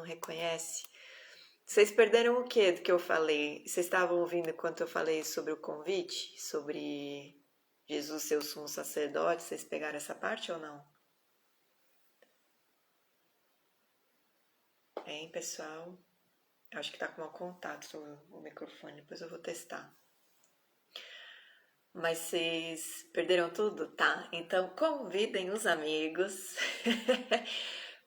não reconhece. Vocês perderam o que do que eu falei? Vocês estavam ouvindo enquanto eu falei sobre o convite? Sobre Jesus ser o sumo sacerdote? Vocês pegaram essa parte ou não? Hein, pessoal? Acho que tá com mau contato o microfone, depois eu vou testar. Mas vocês perderam tudo? Tá, então convidem os amigos,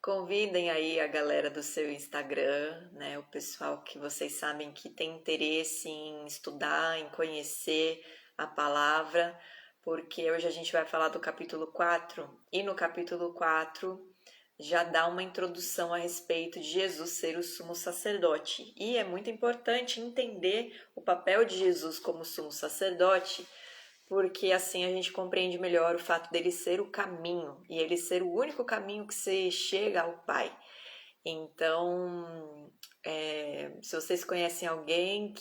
convidem aí a galera do seu Instagram, né? O pessoal que vocês sabem que tem interesse em estudar, em conhecer a palavra, porque hoje a gente vai falar do capítulo 4 e no capítulo 4 já dá uma introdução a respeito de Jesus ser o sumo sacerdote. E é muito importante entender o papel de Jesus como sumo sacerdote, porque assim a gente compreende melhor o fato dele ser o caminho e ele ser o único caminho que se chega ao Pai. Então, se vocês conhecem alguém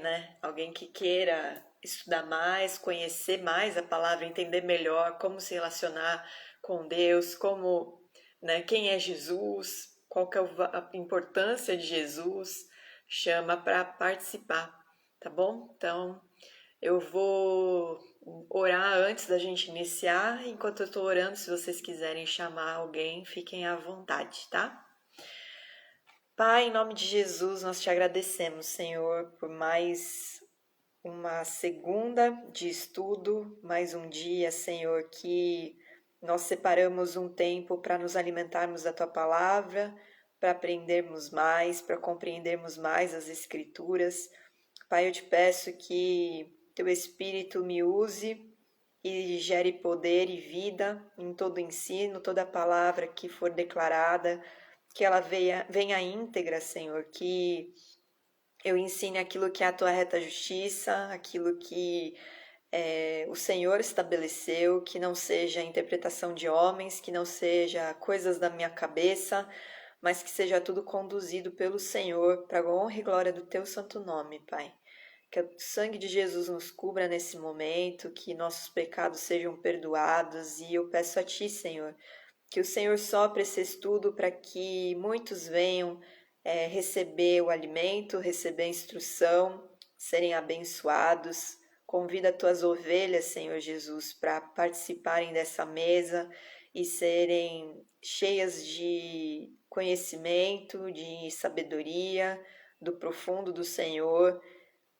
né, alguém que queira estudar mais, conhecer mais a palavra, entender melhor como se relacionar com Deus, como, né, quem é Jesus, qual que é a importância de Jesus, chama para participar, tá bom? Então, eu vou orar antes da gente iniciar. Enquanto eu estou orando, se vocês quiserem chamar alguém, fiquem à vontade, tá? Pai, em nome de Jesus, nós te agradecemos, Senhor, por mais uma segunda de estudo, mais um dia, Senhor, que nós separamos um tempo para nos alimentarmos da tua palavra, para aprendermos mais, para compreendermos mais as Escrituras. Pai, eu te peço que teu Espírito me use e gere poder e vida em todo ensino, toda palavra que for declarada, que ela venha íntegra, Senhor, que eu ensine aquilo que é a tua reta justiça, aquilo que o Senhor estabeleceu, que não seja interpretação de homens, que não seja coisas da minha cabeça, mas que seja tudo conduzido pelo Senhor, para a honra e glória do teu santo nome, Pai. Que o sangue de Jesus nos cubra nesse momento, que nossos pecados sejam perdoados, e eu peço a Ti, Senhor, que o Senhor sopre esse estudo para que muitos venham receber o alimento, receber a instrução, serem abençoados. Convida as Tuas ovelhas, Senhor Jesus, para participarem dessa mesa e serem cheias de conhecimento, de sabedoria, do profundo do Senhor.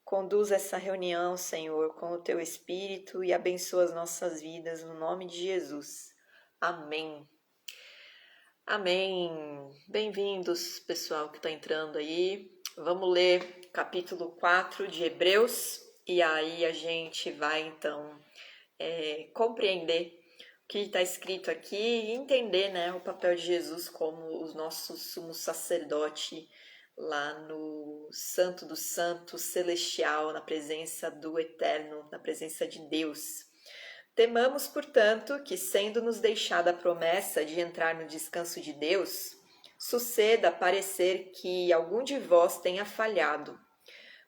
Conduz essa reunião, Senhor, com o Teu Espírito e abençoa as nossas vidas, no nome de Jesus. Amém. Amém. Bem-vindos, pessoal que está entrando aí. Vamos ler capítulo 4 de Hebreus e aí a gente vai, então, compreender o que está escrito aqui e entender, né, o papel de Jesus como o nosso sumo sacerdote lá no Santo dos Santos Celestial, na presença do Eterno, na presença de Deus. Temamos, portanto, que, sendo-nos deixada a promessa de entrar no descanso de Deus, suceda parecer que algum de vós tenha falhado.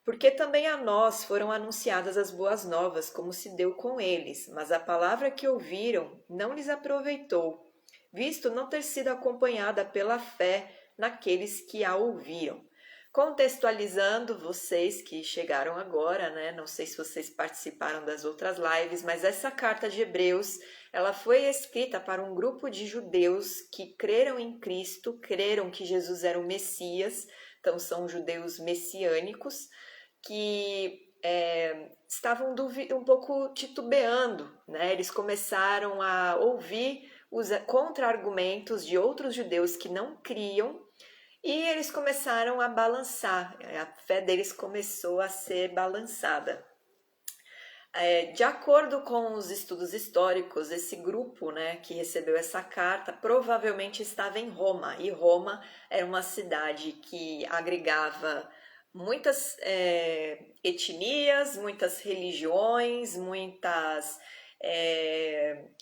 Porque também a nós foram anunciadas as boas novas, como se deu com eles, mas a palavra que ouviram não lhes aproveitou, visto não ter sido acompanhada pela fé naqueles que a ouviram. Contextualizando vocês que chegaram agora, né? Não sei se vocês participaram das outras lives, mas essa carta de Hebreus, ela foi escrita para um grupo de judeus que creram em Cristo, creram que Jesus era o Messias, então são judeus messiânicos, que estavam um pouco titubeando, né? Eles começaram a ouvir os contra-argumentos de outros judeus que não criam e eles começaram a balançar, a fé deles começou a ser balançada. De acordo com os estudos históricos, esse grupo, né, que recebeu essa carta provavelmente estava em Roma, e Roma era uma cidade que agregava muitas etnias, muitas religiões, muitas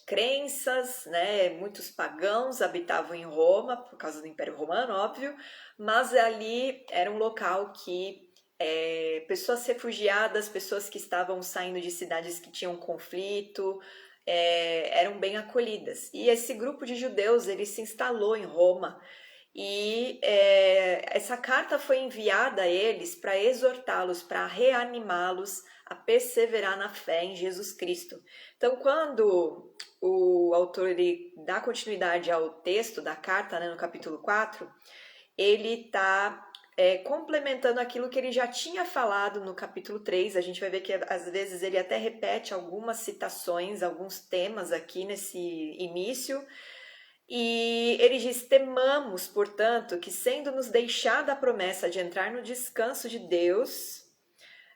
crenças, né? Muitos pagãos habitavam em Roma, por causa do Império Romano, óbvio, mas ali era um local que pessoas refugiadas, pessoas que estavam saindo de cidades que tinham conflito, eram bem acolhidas. E esse grupo de judeus, ele se instalou em Roma E essa carta foi enviada a eles para exortá-los, para reanimá-los a perseverar na fé em Jesus Cristo. Então, quando o autor ele dá continuidade ao texto da carta, né, no capítulo 4, ele está complementando aquilo que ele já tinha falado no capítulo 3. A gente vai ver que às vezes ele até repete algumas citações, alguns temas aqui nesse início. E ele diz: temamos, portanto, que sendo nos deixada a promessa de entrar no descanso de Deus,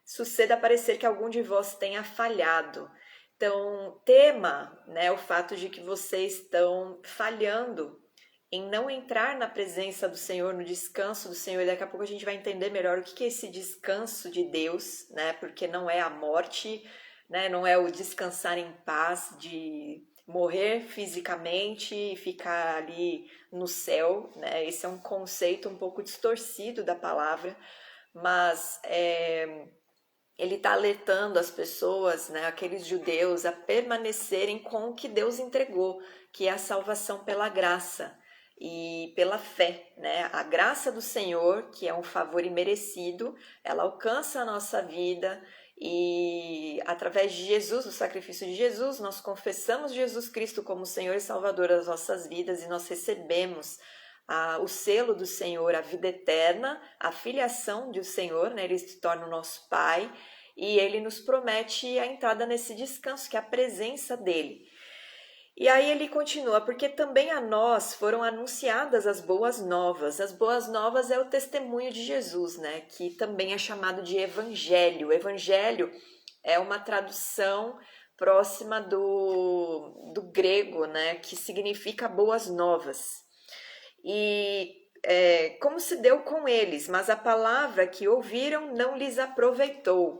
suceda parecer que algum de vós tenha falhado. Então, tema, né, o fato de que vocês estão falhando em não entrar na presença do Senhor, no descanso do Senhor. E daqui a pouco a gente vai entender melhor o que é esse descanso de Deus, né? Porque não é a morte, né? Não é o descansar em paz de morrer fisicamente e ficar ali no céu, né? Esse é um conceito um pouco distorcido da palavra, mas ele está alertando as pessoas, né, aqueles judeus, a permanecerem com o que Deus entregou, que é a salvação pela graça e pela fé, né? A graça do Senhor, que é um favor imerecido, ela alcança a nossa vida e através de Jesus, do sacrifício de Jesus, nós confessamos Jesus Cristo como Senhor e Salvador das nossas vidas e nós recebemos o selo do Senhor, a vida eterna, a filiação do Senhor, né? Ele se torna o nosso Pai e Ele nos promete a entrada nesse descanso, que é a presença dEle. E aí ele continua, porque também a nós foram anunciadas as boas novas. As boas novas é o testemunho de Jesus, né? Que também é chamado de evangelho. O evangelho é uma tradução próxima do grego, né? Que significa boas novas. E como se deu com eles, mas a palavra que ouviram não lhes aproveitou,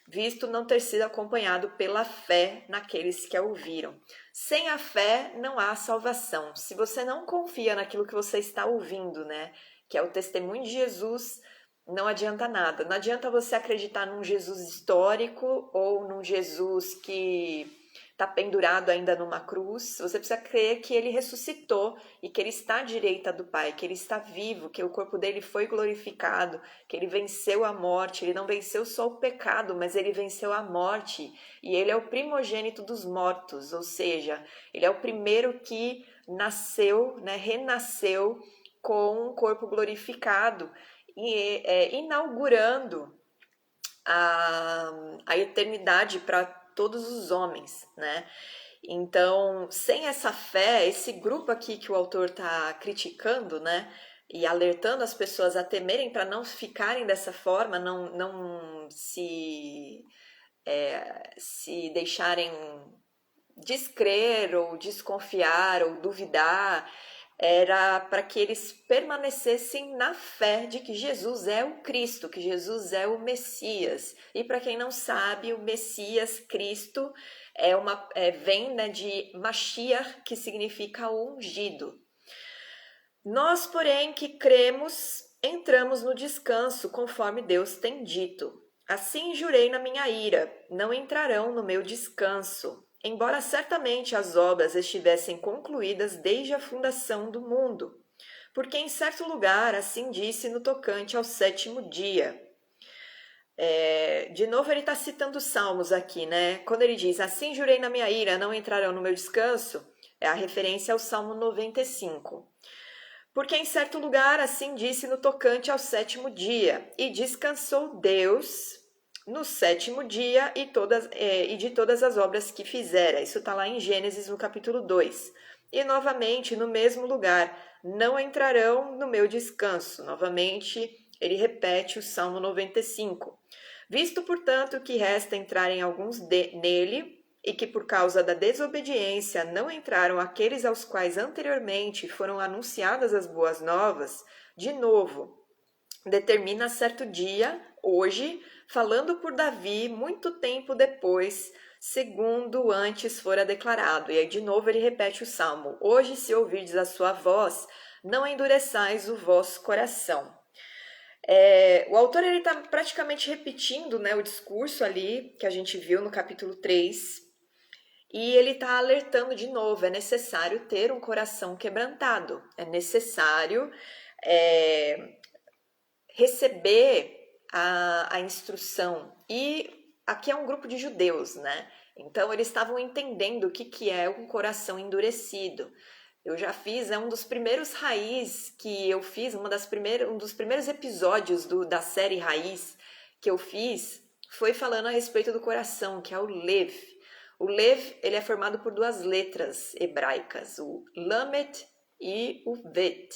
visto não ter sido acompanhado pela fé naqueles que a ouviram. Sem a fé não há salvação. Se você não confia naquilo que você está ouvindo, né, que é o testemunho de Jesus, não adianta nada. Não adianta você acreditar num Jesus histórico ou num Jesus que está pendurado ainda numa cruz. Você precisa crer que ele ressuscitou e que ele está à direita do Pai, que ele está vivo, que o corpo dele foi glorificado, que ele venceu a morte. Ele não venceu só o pecado, mas ele venceu a morte. E ele é o primogênito dos mortos, ou seja, ele é o primeiro que nasceu, né, renasceu com um corpo glorificado e inaugurando a eternidade para todos os homens, né? Então, sem essa fé, esse grupo aqui que o autor está criticando, né? E alertando as pessoas a temerem para não ficarem dessa forma, não se deixarem descrer ou desconfiar ou duvidar, era para que eles permanecessem na fé de que Jesus é o Cristo, que Jesus é o Messias. E para quem não sabe, o Messias, Cristo, vem, né, de Mashiach, que significa ungido. Nós, porém, que cremos, entramos no descanso, conforme Deus tem dito. Assim jurei na minha ira, não entrarão no meu descanso, embora certamente as obras estivessem concluídas desde a fundação do mundo. Porque em certo lugar assim disse no tocante ao sétimo dia. De novo ele está citando Salmos aqui, né? Quando ele diz, assim jurei na minha ira, não entrarão no meu descanso, é a referência ao Salmo 95. Porque em certo lugar assim disse no tocante ao sétimo dia, e descansou Deus no sétimo dia e de todas as obras que fizera. Isso está lá em Gênesis, no capítulo 2. E novamente, no mesmo lugar, não entrarão no meu descanso. Novamente, ele repete o Salmo 95. Visto, portanto, que resta entrarem alguns nele, e que por causa da desobediência não entraram aqueles aos quais anteriormente foram anunciadas as boas novas, de novo, determina certo dia, hoje, falando por Davi muito tempo depois, segundo antes fora declarado. E aí de novo ele repete o salmo: hoje, se ouvirdes a sua voz, não endureçais o vosso coração. O autor está praticamente repetindo, né, o discurso ali que a gente viu no capítulo 3. E ele está alertando de novo: é necessário ter um coração quebrantado, é necessário é, receber a instrução. E aqui é um grupo de judeus, né? Então eles estavam entendendo o que, que é um coração endurecido. Eu já fiz, é um dos primeiros Raiz que eu fiz, um dos primeiros episódios da série Raiz que eu fiz foi falando a respeito do coração, que é o Lev. O Lev, ele é formado por duas letras hebraicas, o Lamed e o Vet.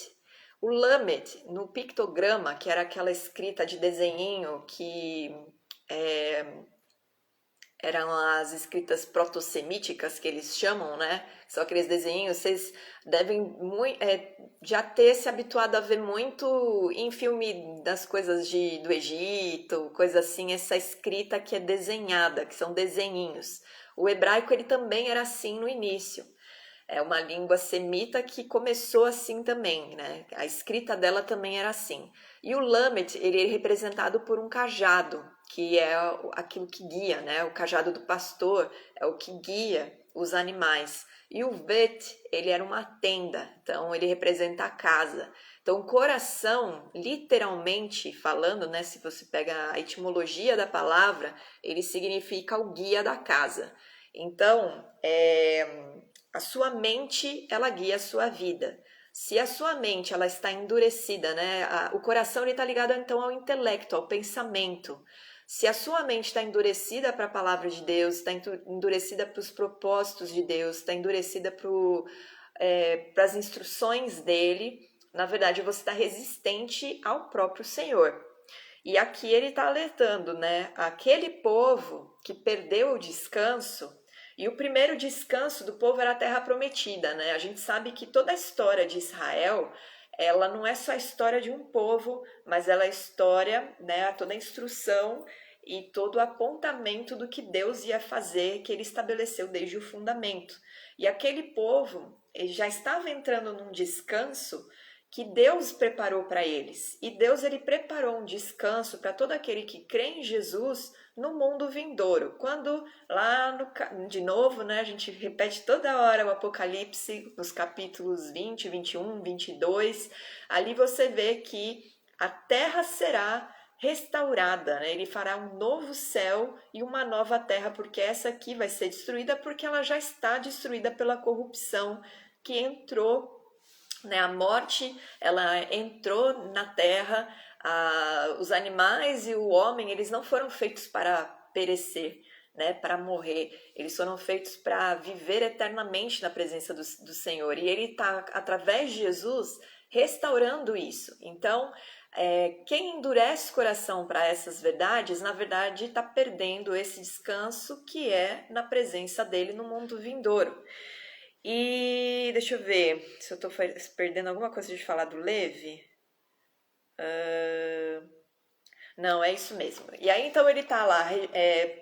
O Lamed, no pictograma, que era aquela escrita de desenhinho que é, eram as escritas proto-semíticas que eles chamam, né? São aqueles desenhos, vocês devem já ter se habituado a ver muito em filme das coisas do Egito, coisa assim, essa escrita que é desenhada, que são desenhinhos. O hebraico ele também era assim no início. É uma língua semita que começou assim também, né? A escrita dela também era assim. E o Lamed, ele é representado por um cajado, que é aquilo que guia, né? O cajado do pastor é o que guia os animais. E o Bet, ele era uma tenda, então ele representa a casa. Então, o coração, literalmente falando, né? Se você pega a etimologia da palavra, ele significa o guia da casa. Então, a sua mente, ela guia a sua vida. Se a sua mente ela está endurecida, né? O coração está ligado então ao intelecto, ao pensamento. Se a sua mente está endurecida para a palavra de Deus, está endurecida para os propósitos de Deus, está endurecida para as instruções dele, na verdade você está resistente ao próprio Senhor. E aqui ele está alertando, né? Aquele povo que perdeu o descanso, e o primeiro descanso do povo era a terra prometida, né? A gente sabe que toda a história de Israel, ela não é só a história de um povo, mas ela é a história, né? Toda a instrução e todo o apontamento do que Deus ia fazer, que ele estabeleceu desde o fundamento. E aquele povo, ele já estava entrando num descanso que Deus preparou para eles. E Deus ele preparou um descanso para todo aquele que crê em Jesus no mundo vindouro. Quando lá de novo, né, a gente repete toda hora o Apocalipse, nos capítulos 20, 21, 22, ali você vê que a terra será restaurada, né? Ele fará um novo céu e uma nova terra, porque essa aqui vai ser destruída porque ela já está destruída pela corrupção que entrou, né? A morte, ela entrou na terra, os animais e o homem, eles não foram feitos para perecer, né? Para morrer, eles foram feitos para viver eternamente na presença do Senhor, e ele está, através de Jesus, restaurando isso. Então, quem endurece o coração para essas verdades, na verdade, está perdendo esse descanso que é na presença dele no mundo vindouro. E deixa eu ver se eu tô perdendo alguma coisa de falar do Levi. Não, é isso mesmo. E aí então ele tá lá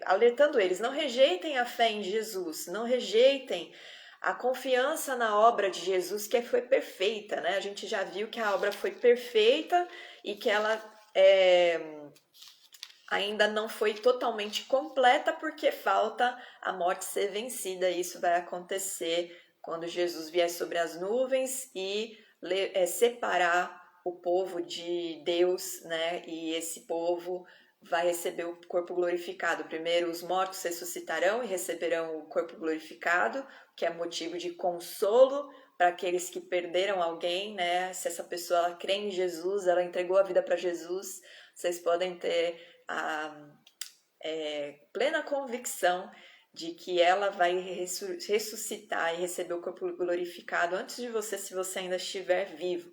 alertando eles: não rejeitem a fé em Jesus, não rejeitem a confiança na obra de Jesus, que foi perfeita, né? A gente já viu que a obra foi perfeita e que ela ainda não foi totalmente completa porque falta a morte ser vencida. Isso vai acontecer quando Jesus vier sobre as nuvens e separar o povo de Deus, né? E esse povo vai receber o corpo glorificado. Primeiro, os mortos ressuscitarão e receberão o corpo glorificado, que é motivo de consolo para aqueles que perderam alguém, né? Se essa pessoa ela crê em Jesus, ela entregou a vida para Jesus, vocês podem ter a plena convicção de que ela vai ressuscitar e receber o corpo glorificado antes de você, se você ainda estiver vivo.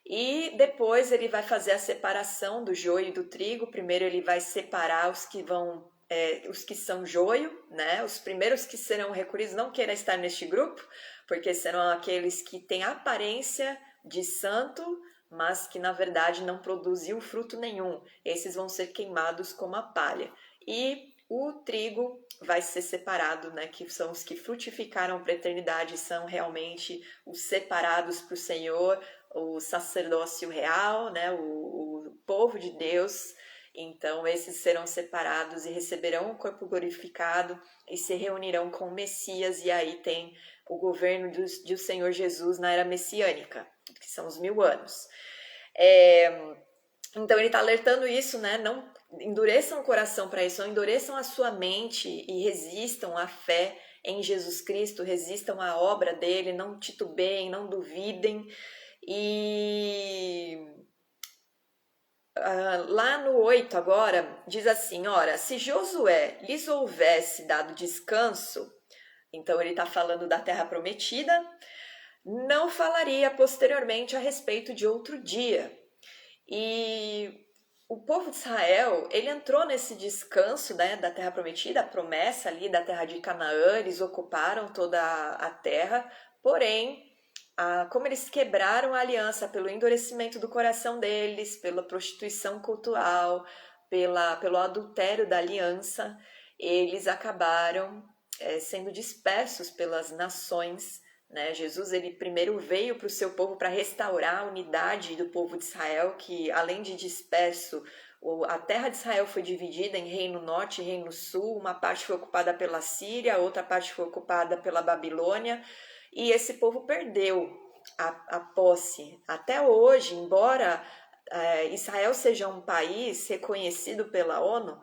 E depois ele vai fazer a separação do joio e do trigo. Primeiro ele vai separar os que são joio, né? Os primeiros que serão recolhidos, não queiram estar neste grupo, porque serão aqueles que têm aparência de santo, mas que na verdade não produziu fruto nenhum. Esses vão ser queimados como a palha. E o trigo vai ser separado, né? Que são os que frutificaram para a eternidade, são realmente os separados para o Senhor, o sacerdócio real, né? O povo de Deus. Então, esses serão separados e receberão o corpo glorificado e se reunirão com o Messias, e aí tem o governo do Senhor Jesus na era messiânica, que são os 1000 anos. Então, ele está alertando isso, né? Não endureçam o coração para isso, não endureçam a sua mente e resistam à fé em Jesus Cristo, resistam à obra dele, não titubeiem, não duvidem. E lá no 8 agora, diz assim, ora, se Josué lhes houvesse dado descanso, então ele está falando da terra prometida, não falaria posteriormente a respeito de outro dia. E o povo de Israel, ele entrou nesse descanso, né, da terra prometida, a promessa ali da terra de Canaã, eles ocuparam toda a terra, porém, como eles quebraram a aliança pelo endurecimento do coração deles, pela prostituição cultural, pelo adultério da aliança, eles acabaram sendo dispersos pelas nações, né? Jesus, ele primeiro veio para o seu povo para restaurar a unidade do povo de Israel, que além de disperso, a terra de Israel foi dividida em reino norte e reino sul, uma parte foi ocupada pela Síria, a outra parte foi ocupada pela Babilônia, e esse povo perdeu a posse. Até hoje, embora Israel seja um país reconhecido pela ONU,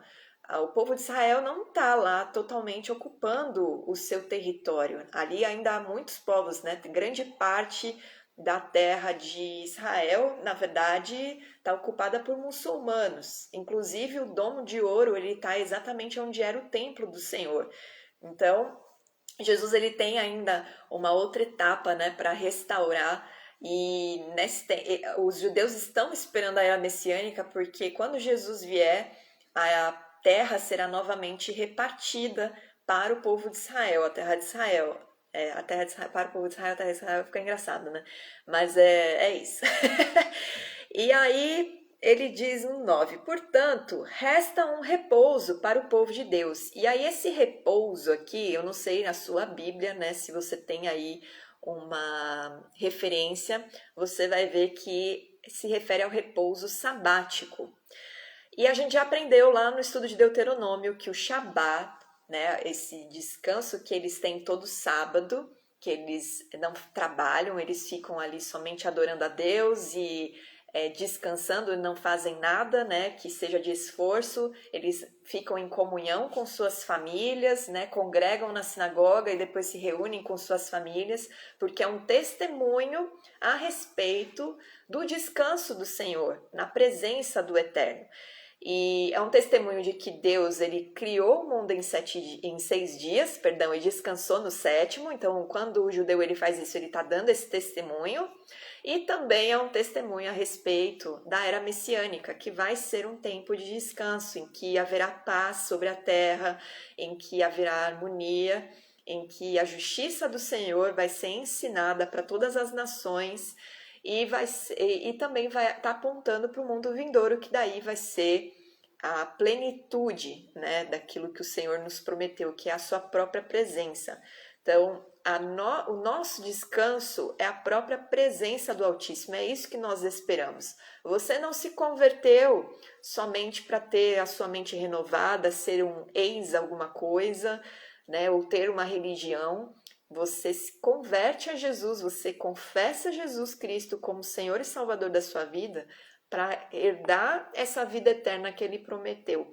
o povo de Israel não está lá totalmente ocupando o seu território. Ali ainda há muitos povos, né? Grande parte da terra de Israel, na verdade, está ocupada por muçulmanos. Inclusive, o Domo de Ouro, ele está exatamente onde era o templo do Senhor. Então, Jesus, ele tem ainda uma outra etapa, né, para restaurar. E os judeus estão esperando a era messiânica, porque quando Jesus vier, a terra será novamente repartida para o povo de Israel, a terra de Israel. A terra de Israel, para o povo de Israel, a terra de Israel fica engraçado, né? Mas é isso. E aí ele diz no 9, portanto, resta um repouso para o povo de Deus. E aí esse repouso aqui, eu não sei na sua Bíblia, né, se você tem aí uma referência, você vai ver que se refere ao repouso sabático. E a gente já aprendeu lá no estudo de Deuteronômio que o Shabat, né, esse descanso que eles têm todo sábado, que eles não trabalham, eles ficam ali somente adorando a Deus e descansando e não fazem nada, né, que seja de esforço, eles ficam em comunhão com suas famílias, né, congregam na sinagoga e depois se reúnem com suas famílias, porque é um testemunho a respeito do descanso do Senhor, na presença do Eterno. E é um testemunho de que Deus, ele criou o mundo em 6 dias, e descansou no 7º. Então, quando o judeu ele faz isso, ele está dando esse testemunho. E também é um testemunho a respeito da era messiânica, que vai ser um tempo de descanso, em que haverá paz sobre a terra, em que haverá harmonia, em que a justiça do Senhor vai ser ensinada para todas as nações e também vai estar apontando para o mundo vindouro, que daí vai ser a plenitude, né, daquilo que o Senhor nos prometeu, que é a sua própria presença. Então, o nosso descanso é a própria presença do Altíssimo, é isso que nós esperamos. Você não se converteu somente para ter a sua mente renovada, ser um ex alguma coisa, né, ou ter uma religião. Você se converte a Jesus, você confessa Jesus Cristo como Senhor e Salvador da sua vida para herdar essa vida eterna que Ele prometeu,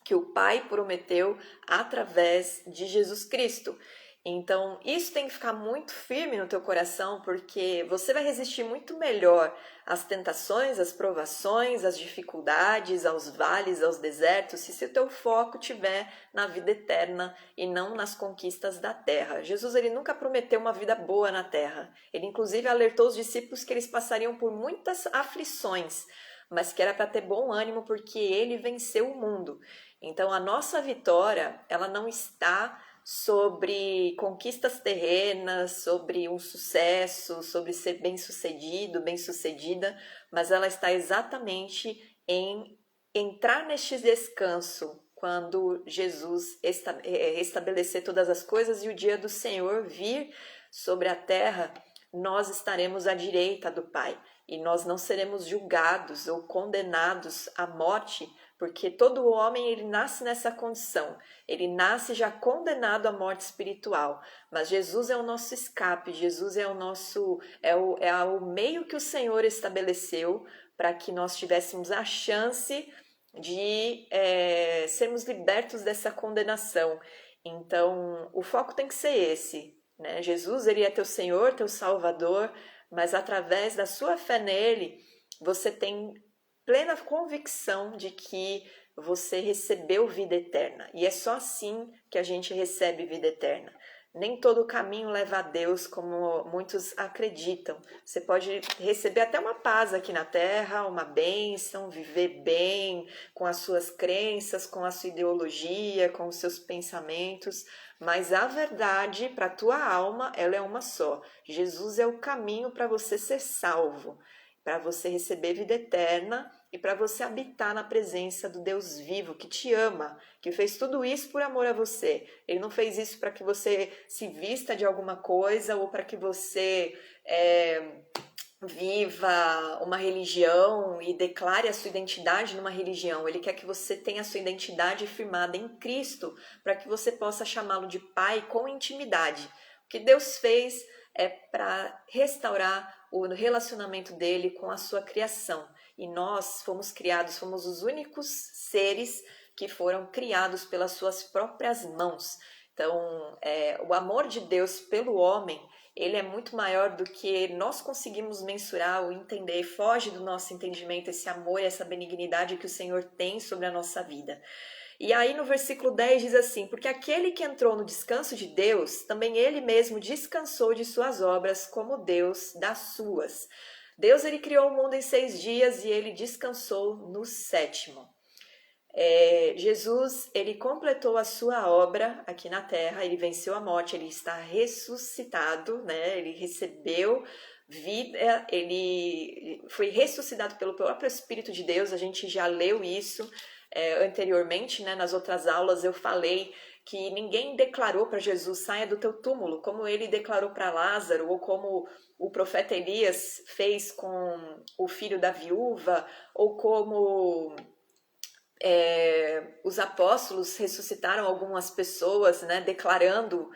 que o Pai prometeu através de Jesus Cristo. Então, isso tem que ficar muito firme no teu coração, porque você vai resistir muito melhor às tentações, às provações, às dificuldades, aos vales, aos desertos, se o teu foco estiver na vida eterna e não nas conquistas da terra. Jesus, ele nunca prometeu uma vida boa na terra. Ele, inclusive, alertou os discípulos que eles passariam por muitas aflições, mas que era para ter bom ânimo, porque ele venceu o mundo. Então, a nossa vitória, ela não está sobre conquistas terrenas, sobre um sucesso, sobre ser bem-sucedido, bem-sucedida, mas ela está exatamente em entrar neste descanso quando Jesus estabelecer todas as coisas e o dia do Senhor vir sobre a terra, nós estaremos à direita do Pai e nós não seremos julgados ou condenados à morte porque todo homem ele nasce nessa condição, ele nasce já condenado à morte espiritual, mas Jesus é o nosso escape, Jesus é o nosso, é o meio que o Senhor estabeleceu para que nós tivéssemos a chance de sermos libertos dessa condenação. Então, o foco tem que ser esse, né? Jesus, ele é teu Senhor, teu Salvador, mas através da sua fé nele, você tem plena convicção de que você recebeu vida eterna. E é só assim que a gente recebe vida eterna. Nem todo caminho leva a Deus, como muitos acreditam. Você pode receber até uma paz aqui na terra, uma bênção, viver bem com as suas crenças, com a sua ideologia, com os seus pensamentos, mas a verdade para a tua alma, ela é uma só. Jesus é o caminho para você ser salvo, para você receber vida eterna e para você habitar na presença do Deus vivo que te ama, que fez tudo isso por amor a você. Ele não fez isso para que você se vista de alguma coisa ou para que você viva uma religião e declare a sua identidade numa religião. Ele quer que você tenha a sua identidade firmada em Cristo, para que você possa chamá-lo de Pai com intimidade. O que Deus fez é para restaurar o relacionamento dele com a sua criação. E nós fomos criados, fomos os únicos seres que foram criados pelas suas próprias mãos. Então, o amor de Deus pelo homem, ele é muito maior do que nós conseguimos mensurar ou entender. Foge do nosso entendimento esse amor e essa benignidade que o Senhor tem sobre a nossa vida. E aí no versículo 10 diz assim: porque aquele que entrou no descanso de Deus, também ele mesmo descansou de suas obras, como Deus das suas. Deus ele criou o mundo em 6 dias e ele descansou no 7º. Jesus, ele completou a sua obra aqui na terra, ele venceu a morte, ele está ressuscitado, né? Ele recebeu vida, ele foi ressuscitado pelo próprio Espírito de Deus, a gente já leu isso anteriormente, né? Nas outras aulas eu falei que ninguém declarou para Jesus, saia do teu túmulo, como ele declarou para Lázaro, ou como o profeta Elias fez com o filho da viúva, ou como os apóstolos ressuscitaram algumas pessoas, né, declarando,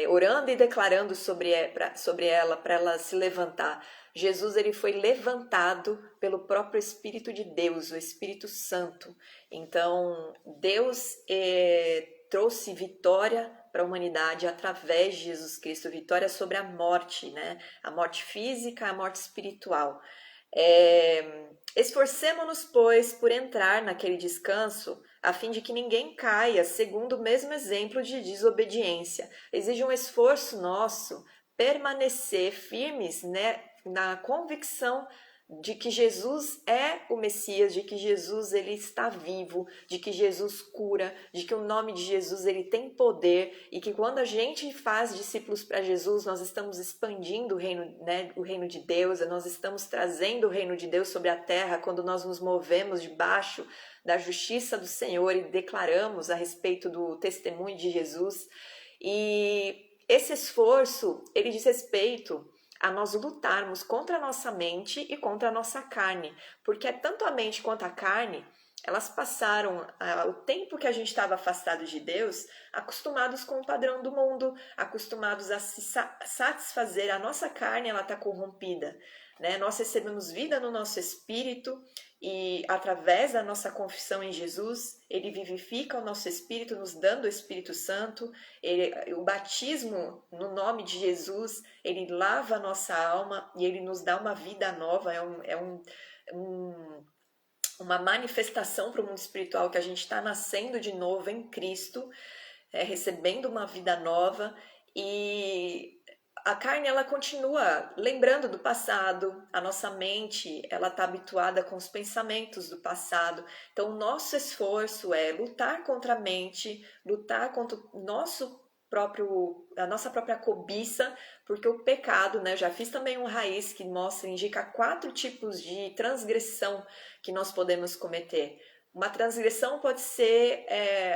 orando e declarando sobre ela, para ela se levantar. Jesus ele foi levantado pelo próprio Espírito de Deus, o Espírito Santo. Então, Deus trouxe vitória para a humanidade através de Jesus Cristo, vitória sobre a morte, né? A morte física, a morte espiritual. Esforcemo-nos, pois, por entrar naquele descanso, a fim de que ninguém caia, segundo o mesmo exemplo de desobediência. Exige um esforço nosso permanecer firmes, né, na convicção de que Jesus é o Messias, de que Jesus ele está vivo, de que Jesus cura, de que o nome de Jesus ele tem poder e que quando a gente faz discípulos para Jesus, nós estamos expandindo o reino, né, o reino de Deus, nós estamos trazendo o reino de Deus sobre a terra quando nós nos movemos debaixo da justiça do Senhor e declaramos a respeito do testemunho de Jesus. E esse esforço, ele diz respeito a nós lutarmos contra a nossa mente e contra a nossa carne, porque tanto a mente quanto a carne, elas passaram o tempo que a gente estava afastado de Deus, acostumados com o padrão do mundo, acostumados a se satisfazer. A nossa carne, ela está corrompida, né? Nós recebemos vida no nosso espírito e através da nossa confissão em Jesus, ele vivifica o nosso espírito, nos dando o Espírito Santo. O batismo no nome de Jesus, ele lava a nossa alma e ele nos dá uma vida nova. Uma manifestação para o mundo espiritual que a gente está nascendo de novo em Cristo, recebendo uma vida nova. E a carne, ela continua lembrando do passado, a nossa mente, ela está habituada com os pensamentos do passado. Então, o nosso esforço é lutar contra a mente, lutar contra o a nossa própria cobiça, porque o pecado, né? Eu já fiz também um raiz que indica 4 tipos de transgressão que nós podemos cometer. Uma transgressão pode ser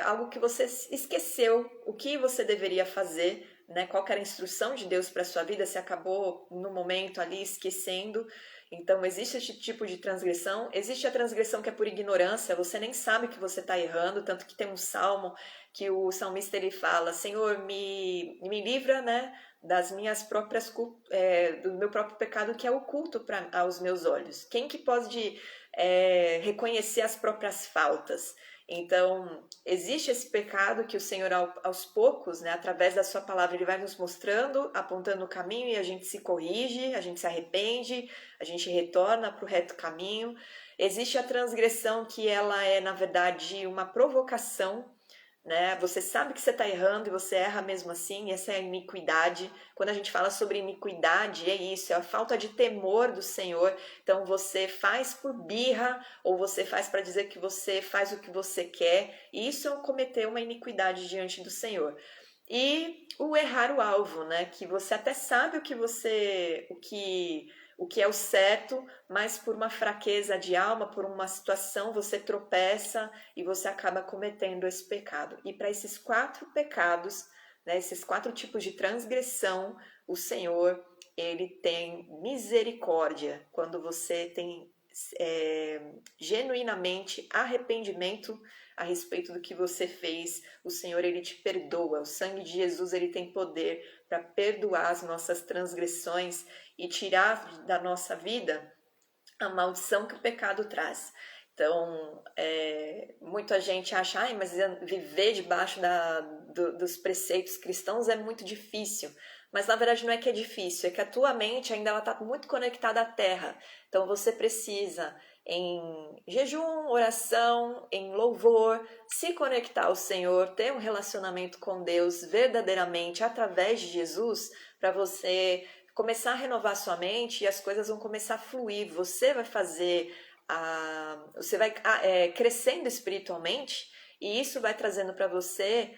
algo que você esqueceu, o que você deveria fazer, né? Qual que era a instrução de Deus para a sua vida, você acabou no momento ali esquecendo. Então, existe esse tipo de transgressão. Existe a transgressão que é por ignorância, você nem sabe que você está errando, tanto que tem um salmo que o salmista ele fala: Senhor, me livra, né, das minhas próprias, do meu próprio pecado que é oculto aos meus olhos. Quem que pode reconhecer as próprias faltas? Então, existe esse pecado que o Senhor, aos poucos, né, através da sua palavra, ele vai nos mostrando, apontando o caminho e a gente se corrige, a gente se arrepende, a gente retorna para o reto caminho. Existe a transgressão que ela é, na verdade, uma provocação, né? Você sabe que você está errando e você erra mesmo assim, essa é a iniquidade. Quando a gente fala sobre iniquidade, é isso, é a falta de temor do Senhor. Então você faz por birra ou você faz para dizer que você faz o que você quer, e isso é cometer uma iniquidade diante do Senhor. E o errar o alvo, né? Que você até sabe o que é o certo, mas por uma fraqueza de alma, por uma situação, você tropeça e você acaba cometendo esse pecado. E para esses 4 pecados, né, esses 4 tipos de transgressão, o Senhor, ele tem misericórdia quando você tem genuinamente arrependimento a respeito do que você fez. O Senhor, ele te perdoa. O sangue de Jesus, ele tem poder para perdoar as nossas transgressões e tirar da nossa vida a maldição que o pecado traz. Então, muita gente acha, mas viver debaixo dos preceitos cristãos é muito difícil. Mas na verdade não é que é difícil, é que a tua mente ainda está muito conectada à terra. Então você precisa, em jejum, oração, em louvor, se conectar ao Senhor, ter um relacionamento com Deus verdadeiramente através de Jesus, para você começar a renovar sua mente e as coisas vão começar a fluir. Você vai fazer, você vai crescendo espiritualmente e isso vai trazendo para você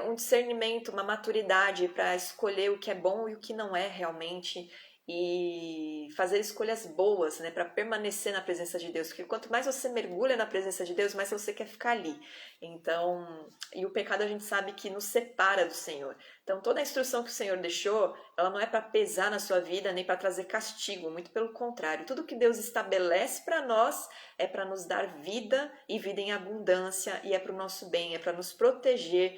um discernimento, uma maturidade para escolher o que é bom e o que não é realmente e fazer escolhas boas, né, para permanecer na presença de Deus, porque quanto mais você mergulha na presença de Deus, mais você quer ficar ali. Então, e o pecado a gente sabe que nos separa do Senhor. Então, toda a instrução que o Senhor deixou, ela não é para pesar na sua vida, nem para trazer castigo, muito pelo contrário. Tudo que Deus estabelece para nós é para nos dar vida e vida em abundância, e é para o nosso bem, é para nos proteger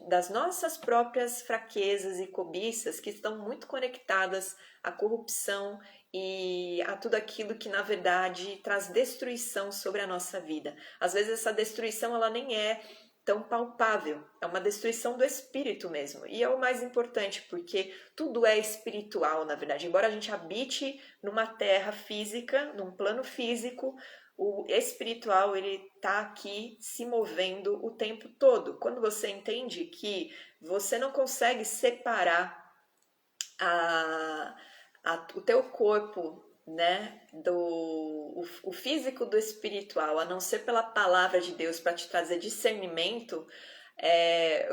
das nossas próprias fraquezas e cobiças que estão muito conectadas à corrupção e a tudo aquilo que na verdade traz destruição sobre a nossa vida. Às vezes essa destruição ela nem é tão palpável, é uma destruição do espírito mesmo. E é o mais importante, porque tudo é espiritual, na verdade. Embora a gente habite numa terra física, num plano físico, o espiritual ele está aqui se movendo o tempo todo. Quando você entende que você não consegue separar o teu corpo, né, o físico do espiritual, a não ser pela palavra de Deus para te trazer discernimento,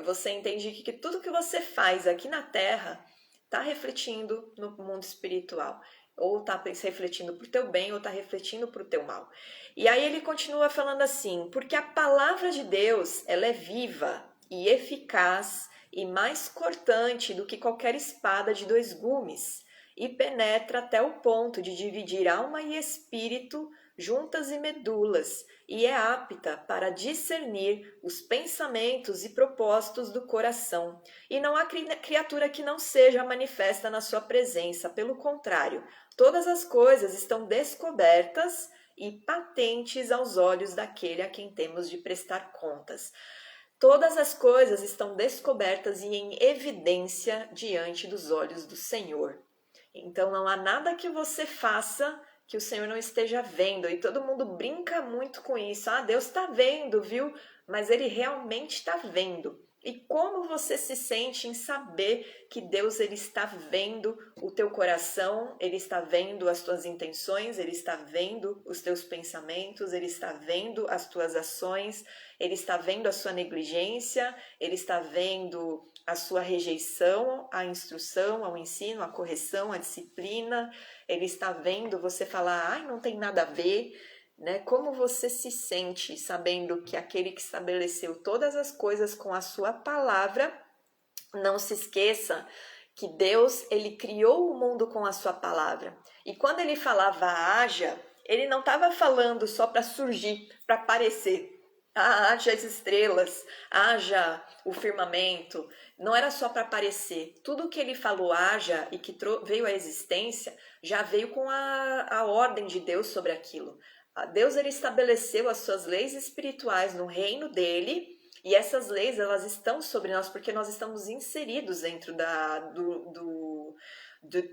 você entende que tudo que você faz aqui na Terra está refletindo no mundo espiritual. Ou está refletindo para o teu bem, ou está refletindo para o teu mal. E aí ele continua falando assim, porque a palavra de Deus, ela é viva e eficaz e mais cortante do que qualquer espada de 2 gumes, e penetra até o ponto de dividir alma e espírito, juntas e medulas, e é apta para discernir os pensamentos e propósitos do coração. E não há criatura que não seja manifesta na sua presença, pelo contrário, todas as coisas estão descobertas e patentes aos olhos daquele a quem temos de prestar contas. Todas as coisas estão descobertas e em evidência diante dos olhos do Senhor. Então não há nada que você faça que o Senhor não esteja vendo. E todo mundo brinca muito com isso. Deus está vendo, viu? Mas Ele realmente está vendo. E como você se sente em saber que Deus ele está vendo o teu coração, Ele está vendo as tuas intenções, Ele está vendo os teus pensamentos, Ele está vendo as tuas ações, Ele está vendo a sua negligência, Ele está vendo a sua rejeição à instrução, ao ensino, à correção, à disciplina. Ele está vendo você falar, não tem nada a ver, né? Como você se sente sabendo que aquele que estabeleceu todas as coisas com a sua palavra, não se esqueça que Deus, ele criou o mundo com a sua palavra. E quando ele falava haja, ele não estava falando só para surgir, para aparecer. Haja as estrelas, haja o firmamento. Não era só para aparecer. Tudo que ele falou haja e que veio à existência já veio com a ordem de Deus sobre aquilo. Deus, ele estabeleceu as suas leis espirituais no reino dele, e essas leis, elas estão sobre nós porque nós estamos inseridos dentro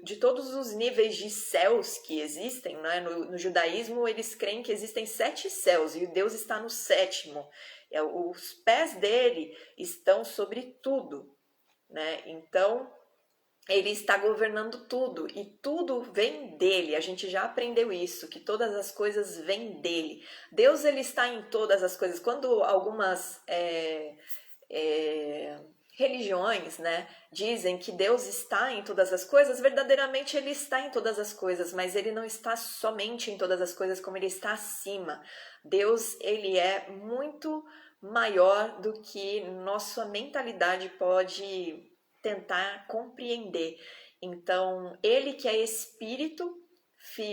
de todos os níveis de céus que existem, né? No judaísmo, eles creem que existem 7 céus e Deus está no 7º. Os pés dele estão sobre tudo, né? Então, ele está governando tudo e tudo vem dele. A gente já aprendeu isso, que todas as coisas vêm dele. Deus, ele está em todas as coisas. Quando algumas religiões, né, dizem que Deus está em todas as coisas, verdadeiramente ele está em todas as coisas, mas ele não está somente em todas as coisas, como ele está acima. Deus, ele é muito maior do que nossa mentalidade pode tentar compreender. Então, ele que é espírito,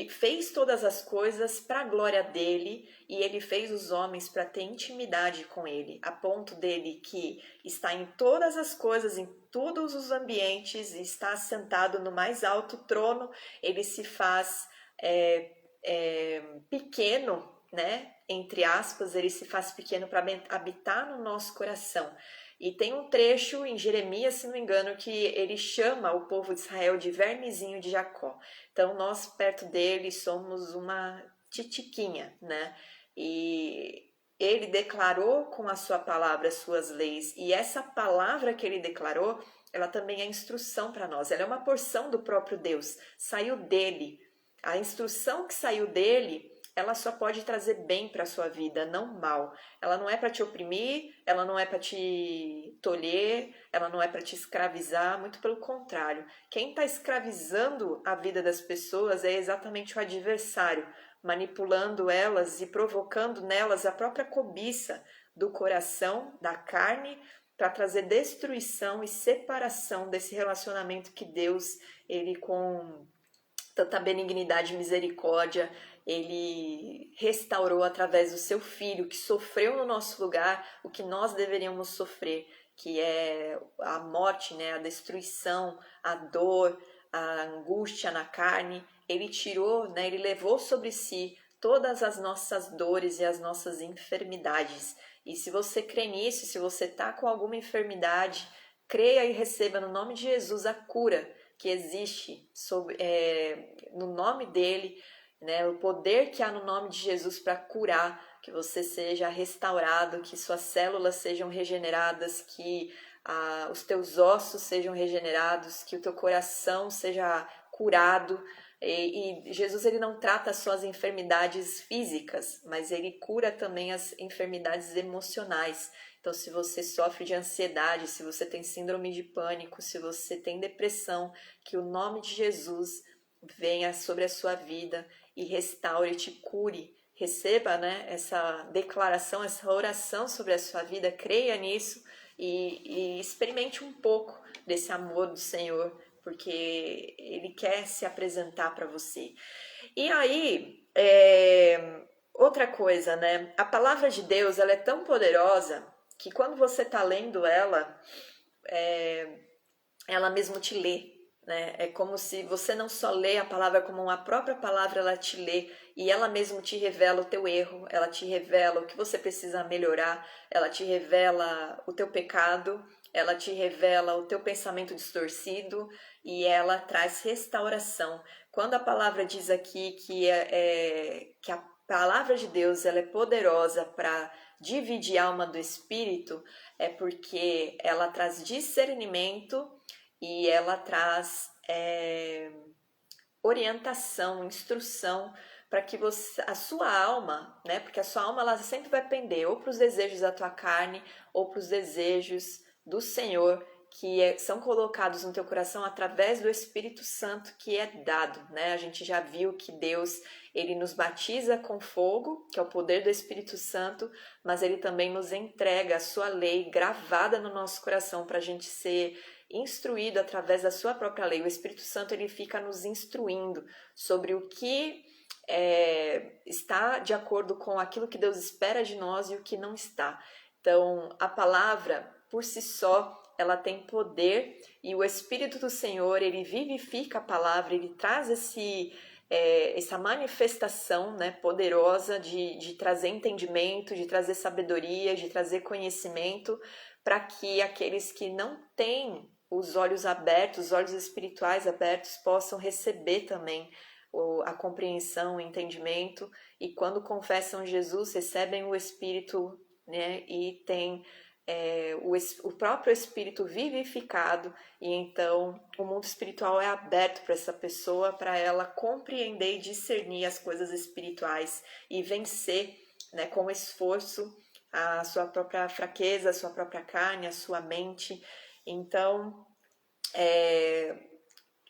fez todas as coisas para a glória dele, e ele fez os homens para ter intimidade com ele, a ponto dele que está em todas as coisas, em todos os ambientes, está sentado no mais alto trono. Ele se faz pequeno, né? Entre aspas, ele se faz pequeno para habitar no nosso coração. E tem um trecho em Jeremias, se não me engano, que ele chama o povo de Israel de vermezinho de Jacó. Então, nós perto dele somos uma titiquinha, né? E ele declarou com a sua palavra as suas leis. E essa palavra que ele declarou, ela também é instrução para nós. Ela é uma porção do próprio Deus. Saiu dele. A instrução que saiu dele, ela só pode trazer bem para a sua vida, não mal. Ela não é para te oprimir, ela não é para te tolher, ela não é para te escravizar, muito pelo contrário. Quem está escravizando a vida das pessoas é exatamente o adversário, manipulando elas e provocando nelas a própria cobiça do coração, da carne, para trazer destruição e separação desse relacionamento que Deus, ele com tanta benignidade e misericórdia, ele restaurou através do seu filho, que sofreu no nosso lugar o que nós deveríamos sofrer, que é a morte, né, a destruição, a dor, a angústia na carne. Ele tirou, né, ele levou sobre si todas as nossas dores e as nossas enfermidades. E se você crê nisso, se você está com alguma enfermidade, creia e receba no nome de Jesus a cura que existe no nome dele, né, o poder que há no nome de Jesus para curar, que você seja restaurado, que suas células sejam regeneradas, que os teus ossos sejam regenerados, que o teu coração seja curado. E Jesus, ele não trata só as enfermidades físicas, mas ele cura também as enfermidades emocionais. Então, se você sofre de ansiedade, se você tem síndrome de pânico, se você tem depressão, que o nome de Jesus venha sobre a sua vida e restaure, te cure. Receba, né, essa declaração, essa oração sobre a sua vida, creia nisso e experimente um pouco desse amor do Senhor, porque Ele quer se apresentar para você. E aí, outra coisa, né, a palavra de Deus, ela é tão poderosa que quando você está lendo ela, ela mesmo te lê, né? É como se você não só lê a palavra como a própria palavra, ela te lê e ela mesmo te revela o teu erro, ela te revela o que você precisa melhorar, ela te revela o teu pecado, ela te revela o teu pensamento distorcido e ela traz restauração. Quando a palavra diz aqui que a palavra de Deus, ela é poderosa para dividir a alma do espírito, é porque ela traz discernimento e ela traz orientação, instrução para que a sua alma, né? Porque a sua alma, ela sempre vai pender ou para os desejos da tua carne ou para os desejos do Senhor, que são colocados no teu coração através do Espírito Santo que é dado, né? A gente já viu que Deus, ele nos batiza com fogo, que é o poder do Espírito Santo, mas ele também nos entrega a sua lei gravada no nosso coração para a gente ser instruído através da sua própria lei. O Espírito Santo ele fica nos instruindo sobre o que está de acordo com aquilo que Deus espera de nós e o que não está. Então, a palavra, por si só, ela tem poder e o Espírito do Senhor, ele vivifica a palavra, ele traz essa manifestação, né, poderosa de trazer entendimento, de trazer sabedoria, de trazer conhecimento, para que aqueles que não têm os olhos abertos, os olhos espirituais abertos, possam receber também a compreensão, o entendimento, e quando confessam Jesus, recebem o Espírito, né, e tem o próprio Espírito vivificado, e então o mundo espiritual é aberto para essa pessoa, para ela compreender e discernir as coisas espirituais e vencer, né, com esforço a sua própria fraqueza, a sua própria carne, a sua mente. Então,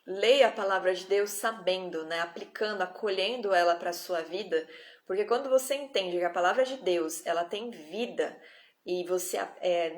leia a palavra de Deus sabendo, né, aplicando, acolhendo ela para a sua vida, porque quando você entende que a palavra de Deus ela tem vida, e você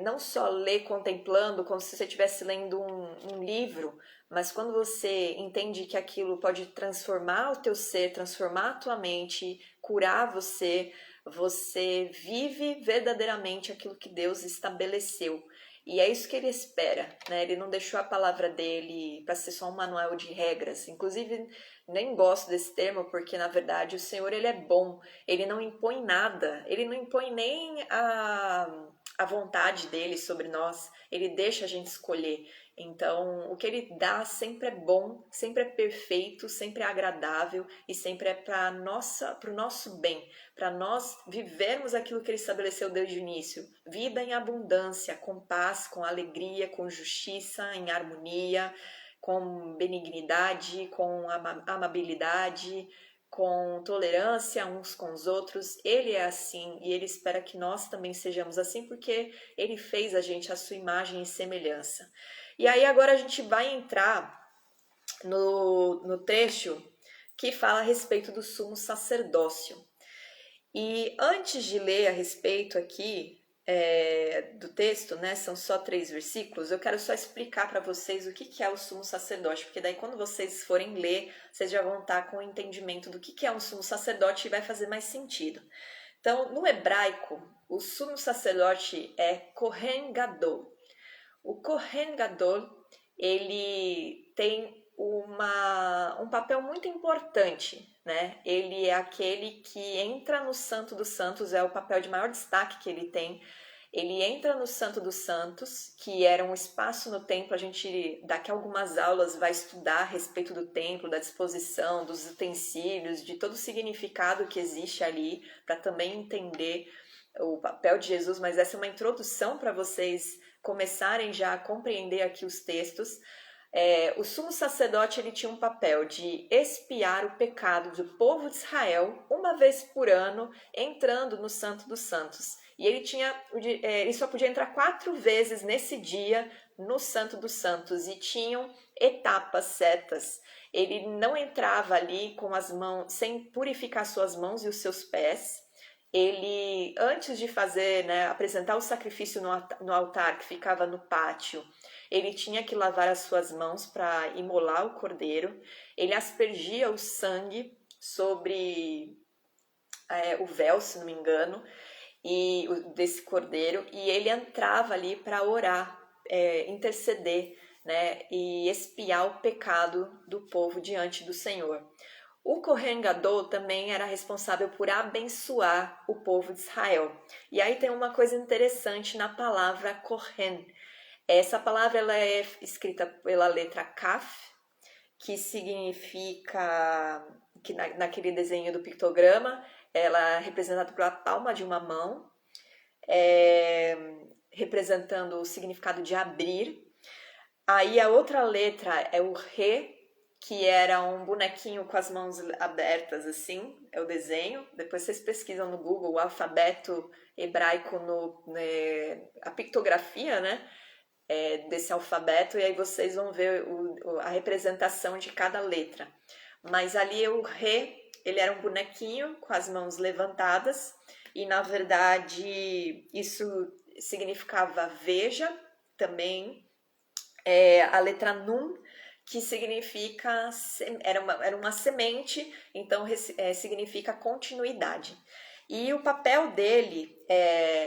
não só lê contemplando, como se você estivesse lendo um livro, mas quando você entende que aquilo pode transformar o teu ser, transformar a tua mente, curar você, você vive verdadeiramente aquilo que Deus estabeleceu. E é isso que ele espera, né? Ele não deixou a palavra dele para ser só um manual de regras. Inclusive, nem gosto desse termo, porque na verdade o Senhor ele é bom. Ele não impõe nada, ele não impõe nem a vontade dele sobre nós. Ele deixa a gente escolher. Então, o que ele dá sempre é bom, sempre é perfeito, sempre é agradável e sempre é para o nosso bem, para nós vivermos aquilo que ele estabeleceu desde o início. Vida em abundância, com paz, com alegria, com justiça, em harmonia, com benignidade, com amabilidade, com tolerância uns com os outros. Ele é assim e ele espera que nós também sejamos assim, porque ele fez a gente à sua imagem e semelhança. E aí agora a gente vai entrar no trecho que fala a respeito do sumo sacerdócio. E antes de ler a respeito aqui do texto, né, são só 3 versículos, eu quero só explicar para vocês o que é o sumo sacerdote, porque daí quando vocês forem ler, vocês já vão estar com o entendimento do que é um sumo sacerdote e vai fazer mais sentido. Então, no hebraico, o sumo sacerdote é Kohen Gadol. O Kohen Gadol, ele tem um papel muito importante, né? Ele é aquele que entra no Santo dos Santos, é o papel de maior destaque que ele tem. Ele entra no Santo dos Santos, que era um espaço no templo. A gente, daqui a algumas aulas, vai estudar a respeito do templo, da disposição, dos utensílios, de todo o significado que existe ali, para também entender o papel de Jesus, mas essa é uma introdução para vocês começarem já a compreender aqui os textos. O sumo sacerdote ele tinha um papel de expiar o pecado do povo de Israel uma vez por ano, entrando no Santo dos Santos. E ele só podia entrar 4 vezes nesse dia no Santo dos Santos, e tinham etapas certas. Ele não entrava ali com as mãos, sem purificar suas mãos e os seus pés. Ele, antes de fazer, né, apresentar o sacrifício no altar que ficava no pátio, ele tinha que lavar as suas mãos para imolar o cordeiro. Ele aspergia o sangue sobre o véu, se não me engano, desse cordeiro, e ele entrava ali para orar, interceder, né, e expiar o pecado do povo diante do Senhor. O Kohen Gadol também era responsável por abençoar o povo de Israel. E aí tem uma coisa interessante na palavra Kohen. Essa palavra ela é escrita pela letra Kaf, que significa, que naquele desenho do pictograma, ela é representada pela palma de uma mão, representando o significado de abrir. Aí a outra letra é o Re, que era um bonequinho com as mãos abertas, assim, é o desenho. Depois vocês pesquisam no Google o alfabeto hebraico, a pictografia, né, desse alfabeto, e aí vocês vão ver a representação de cada letra. Mas ali o Re, ele era um bonequinho com as mãos levantadas, e na verdade isso significava veja também. a letra Nun, que significa, era uma semente, então significa continuidade. E o papel dele,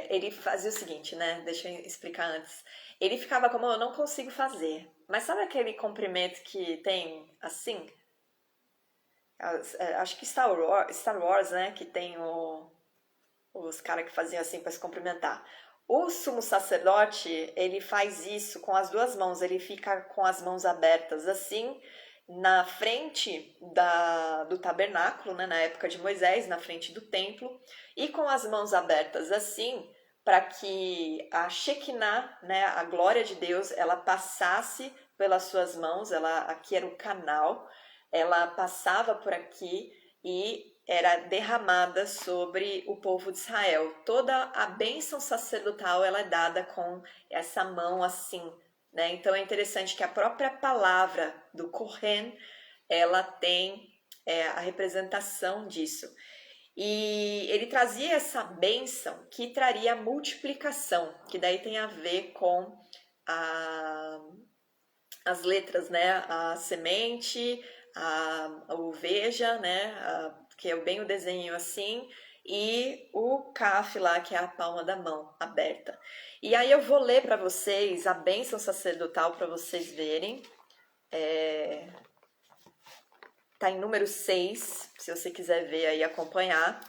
ele fazia o seguinte, né? Deixa eu explicar antes. Ele ficava como: eu não consigo fazer. Mas sabe aquele comprimento que tem assim? Acho que Star Wars, né? Que tem os caras que faziam assim para se cumprimentar. O sumo sacerdote, ele faz isso com as duas mãos, ele fica com as mãos abertas assim, na frente do tabernáculo, né, na época de Moisés, na frente do templo, e com as mãos abertas assim, para que a Shekinah, né, a glória de Deus, ela passasse pelas suas mãos, aqui era o canal, ela passava por aqui e era derramada sobre o povo de Israel. Toda a bênção sacerdotal ela é dada com essa mão assim, né? Então é interessante que a própria palavra do Kohen, ela tem a representação disso. E ele trazia essa bênção que traria a multiplicação, que daí tem a ver com as letras, né? A semente, o veja, né? Que é bem o desenho assim, e o CAF lá, que é a palma da mão aberta. E aí eu vou ler para vocês a bênção sacerdotal para vocês verem. Tá em número 6, se você quiser ver aí, acompanhar.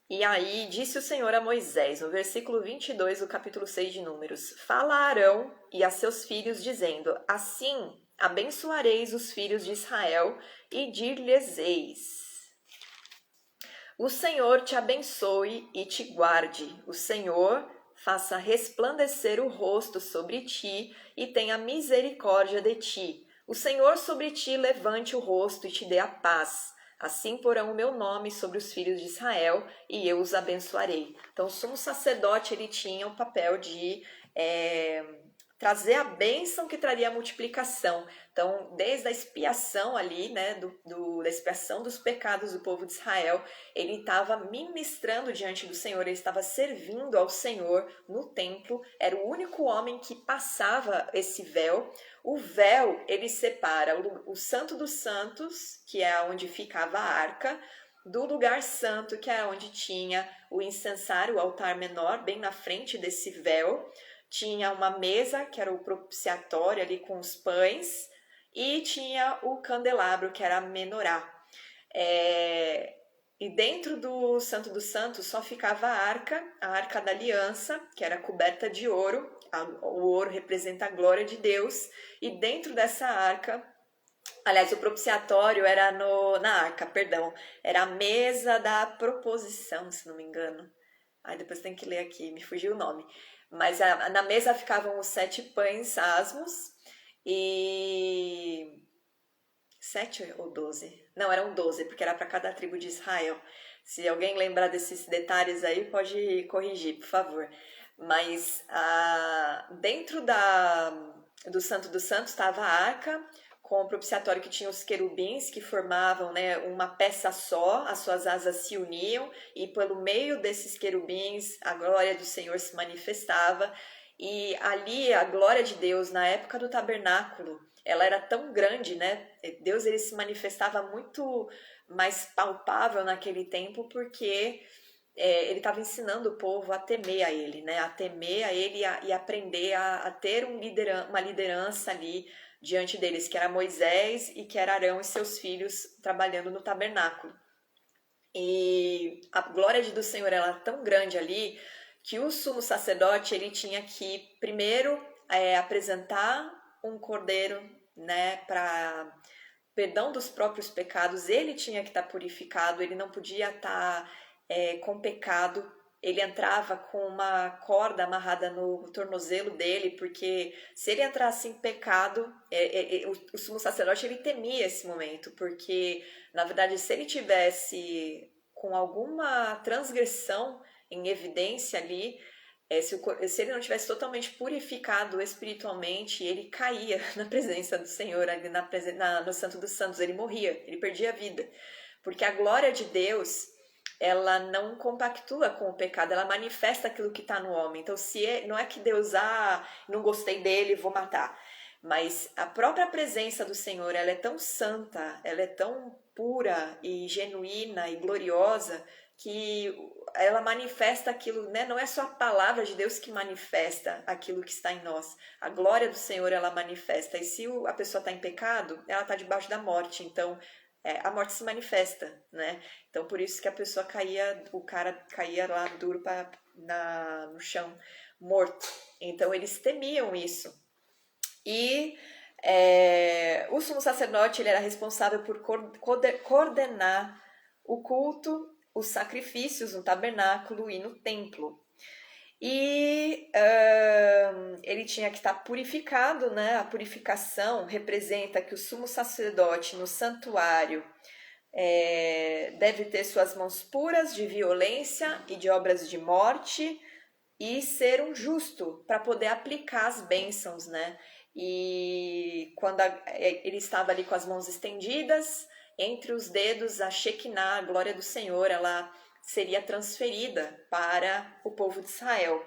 E aí disse o Senhor a Moisés, no versículo 22 do capítulo 6 de Números: Fala a Arão e a seus filhos, dizendo: Assim abençoareis os filhos de Israel e dir-lhes-eis: O Senhor te abençoe e te guarde. O Senhor faça resplandecer o rosto sobre ti e tenha misericórdia de ti. O Senhor sobre ti levante o rosto e te dê a paz. Assim porão o meu nome sobre os filhos de Israel e eu os abençoarei. Então, o sumo sacerdote, ele tinha o papel de trazer a bênção que traria a multiplicação. Então, desde a expiação ali, né, da expiação dos pecados do povo de Israel, ele estava ministrando diante do Senhor, ele estava servindo ao Senhor no templo, era o único homem que passava esse véu. O véu, ele separa o Santo dos Santos, que é onde ficava a arca, do lugar santo, que é onde tinha o incensário, o altar menor, bem na frente desse véu. Tinha uma mesa, que era o propiciatório ali com os pães, e tinha o candelabro, que era a menorá. E dentro do Santo dos Santos só ficava a Arca da Aliança, que era coberta de ouro. O ouro representa a glória de Deus. E dentro dessa arca, aliás, o propiciatório era na arca, perdão. Era a mesa da proposição, se não me engano. Depois tem que ler aqui, me fugiu o nome. Mas na mesa ficavam os 7 pães asmos e 7 ou 12? Não, eram 12, porque era para cada tribo de Israel. Se alguém lembrar desses detalhes aí, pode corrigir, por favor. Mas dentro do Santo dos Santos estava a arca, com o propiciatório que tinha os querubins, que formavam, né, uma peça só, as suas asas se uniam, e pelo meio desses querubins a glória do Senhor se manifestava. E ali a glória de Deus, na época do tabernáculo, ela era tão grande, né? Deus, ele se manifestava muito mais palpável naquele tempo, porque ele estava ensinando o povo a temer a ele, né? A temer a ele e aprender a ter uma liderança ali diante deles, que era Moisés e que era Arão e seus filhos trabalhando no tabernáculo. E a glória do Senhor era tão grande ali que o sumo sacerdote, ele tinha que primeiro apresentar um cordeiro, né, para perdão dos próprios pecados. Ele tinha que estar purificado, ele não podia estar com pecado. Ele entrava com uma corda amarrada no tornozelo dele, porque se ele entrasse em pecado, o sumo sacerdote, ele temia esse momento, porque, na verdade, se ele tivesse com alguma transgressão em evidência ali, se ele não tivesse totalmente purificado espiritualmente, ele caía na presença do Senhor, ali no Santo dos Santos, ele morria, ele perdia a vida, porque a glória de Deus, ela não compactua com o pecado, ela manifesta aquilo que está no homem. Então, não é que Deus, não gostei dele, vou matar. mas a própria presença do Senhor, ela é tão santa, ela é tão pura e genuína e gloriosa que ela manifesta aquilo, né? Não é só a palavra de Deus que manifesta aquilo que está em nós. A glória do Senhor, ela manifesta. E se a pessoa está em pecado, ela está debaixo da morte. Então, a morte se manifesta, né? Então, por isso que a pessoa caía, o cara caía lá duro no chão, morto. Então, eles temiam isso. E o sumo sacerdote, ele era responsável por coordenar o culto, os sacrifícios no tabernáculo e no templo. E ele tinha que estar purificado, né? A purificação representa que o sumo sacerdote no santuário deve ter suas mãos puras de violência e de obras de morte e ser um justo para poder aplicar as bênçãos, né? E quando ele estava ali com as mãos estendidas, entre os dedos, a Shekinah, a glória do Senhor, ela seria transferida para o povo de Israel.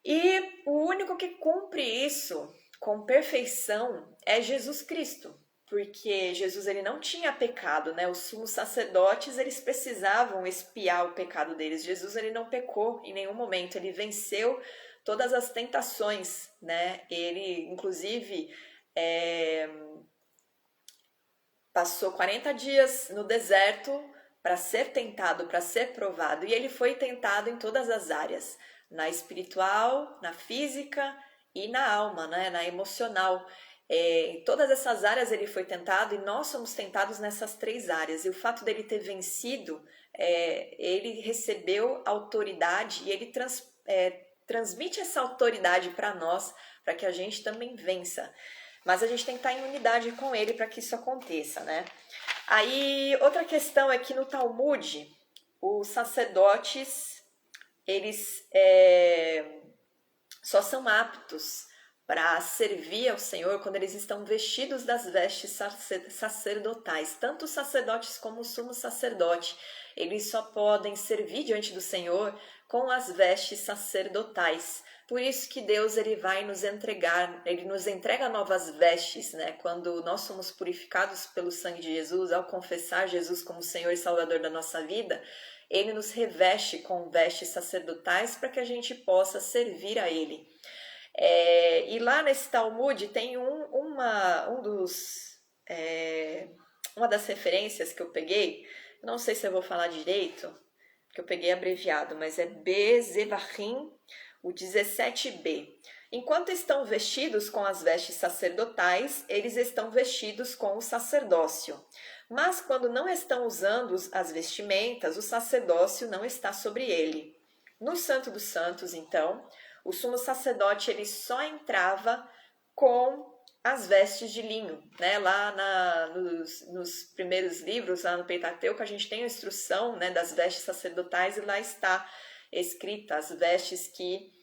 E o único que cumpre isso com perfeição é Jesus Cristo, porque Jesus ele não tinha pecado, né? Os sumos sacerdotes eles precisavam expiar o pecado deles. Jesus ele não pecou em nenhum momento, ele venceu todas as tentações, né? Ele, inclusive, passou 40 dias no deserto para ser tentado, para ser provado. E ele foi tentado em todas as áreas, na espiritual, na física e na alma, né? Na emocional. Em todas essas áreas ele foi tentado e nós somos tentados nessas 3 áreas. E o fato dele ter vencido, ele recebeu autoridade e ele transmite essa autoridade para nós, para que a gente também vença. Mas a gente tem que estar em unidade com ele para que isso aconteça, né? Aí, outra questão é que no Talmud, os sacerdotes, eles só são aptos para servir ao Senhor quando eles estão vestidos das vestes sacerdotais. Tanto os sacerdotes como o sumo sacerdote, eles só podem servir diante do Senhor com as vestes sacerdotais. Por isso que Deus ele vai nos entregar, ele nos entrega novas vestes, né? Quando nós somos purificados pelo sangue de Jesus, ao confessar Jesus como Senhor e Salvador da nossa vida, ele nos reveste com vestes sacerdotais para que a gente possa servir a ele. E lá nesse Talmud tem uma das referências que eu peguei, não sei se eu vou falar direito, porque eu peguei abreviado, mas é Bezevachim, o 17b. Enquanto estão vestidos com as vestes sacerdotais, eles estão vestidos com o sacerdócio. Mas quando não estão usando as vestimentas, o sacerdócio não está sobre ele. No Santo dos Santos, então, o sumo sacerdote ele só entrava com as vestes de linho, né? Lá nos primeiros livros, lá no Pentateuco, a gente tem a instrução, né, das vestes sacerdotais e lá está escrita as vestes que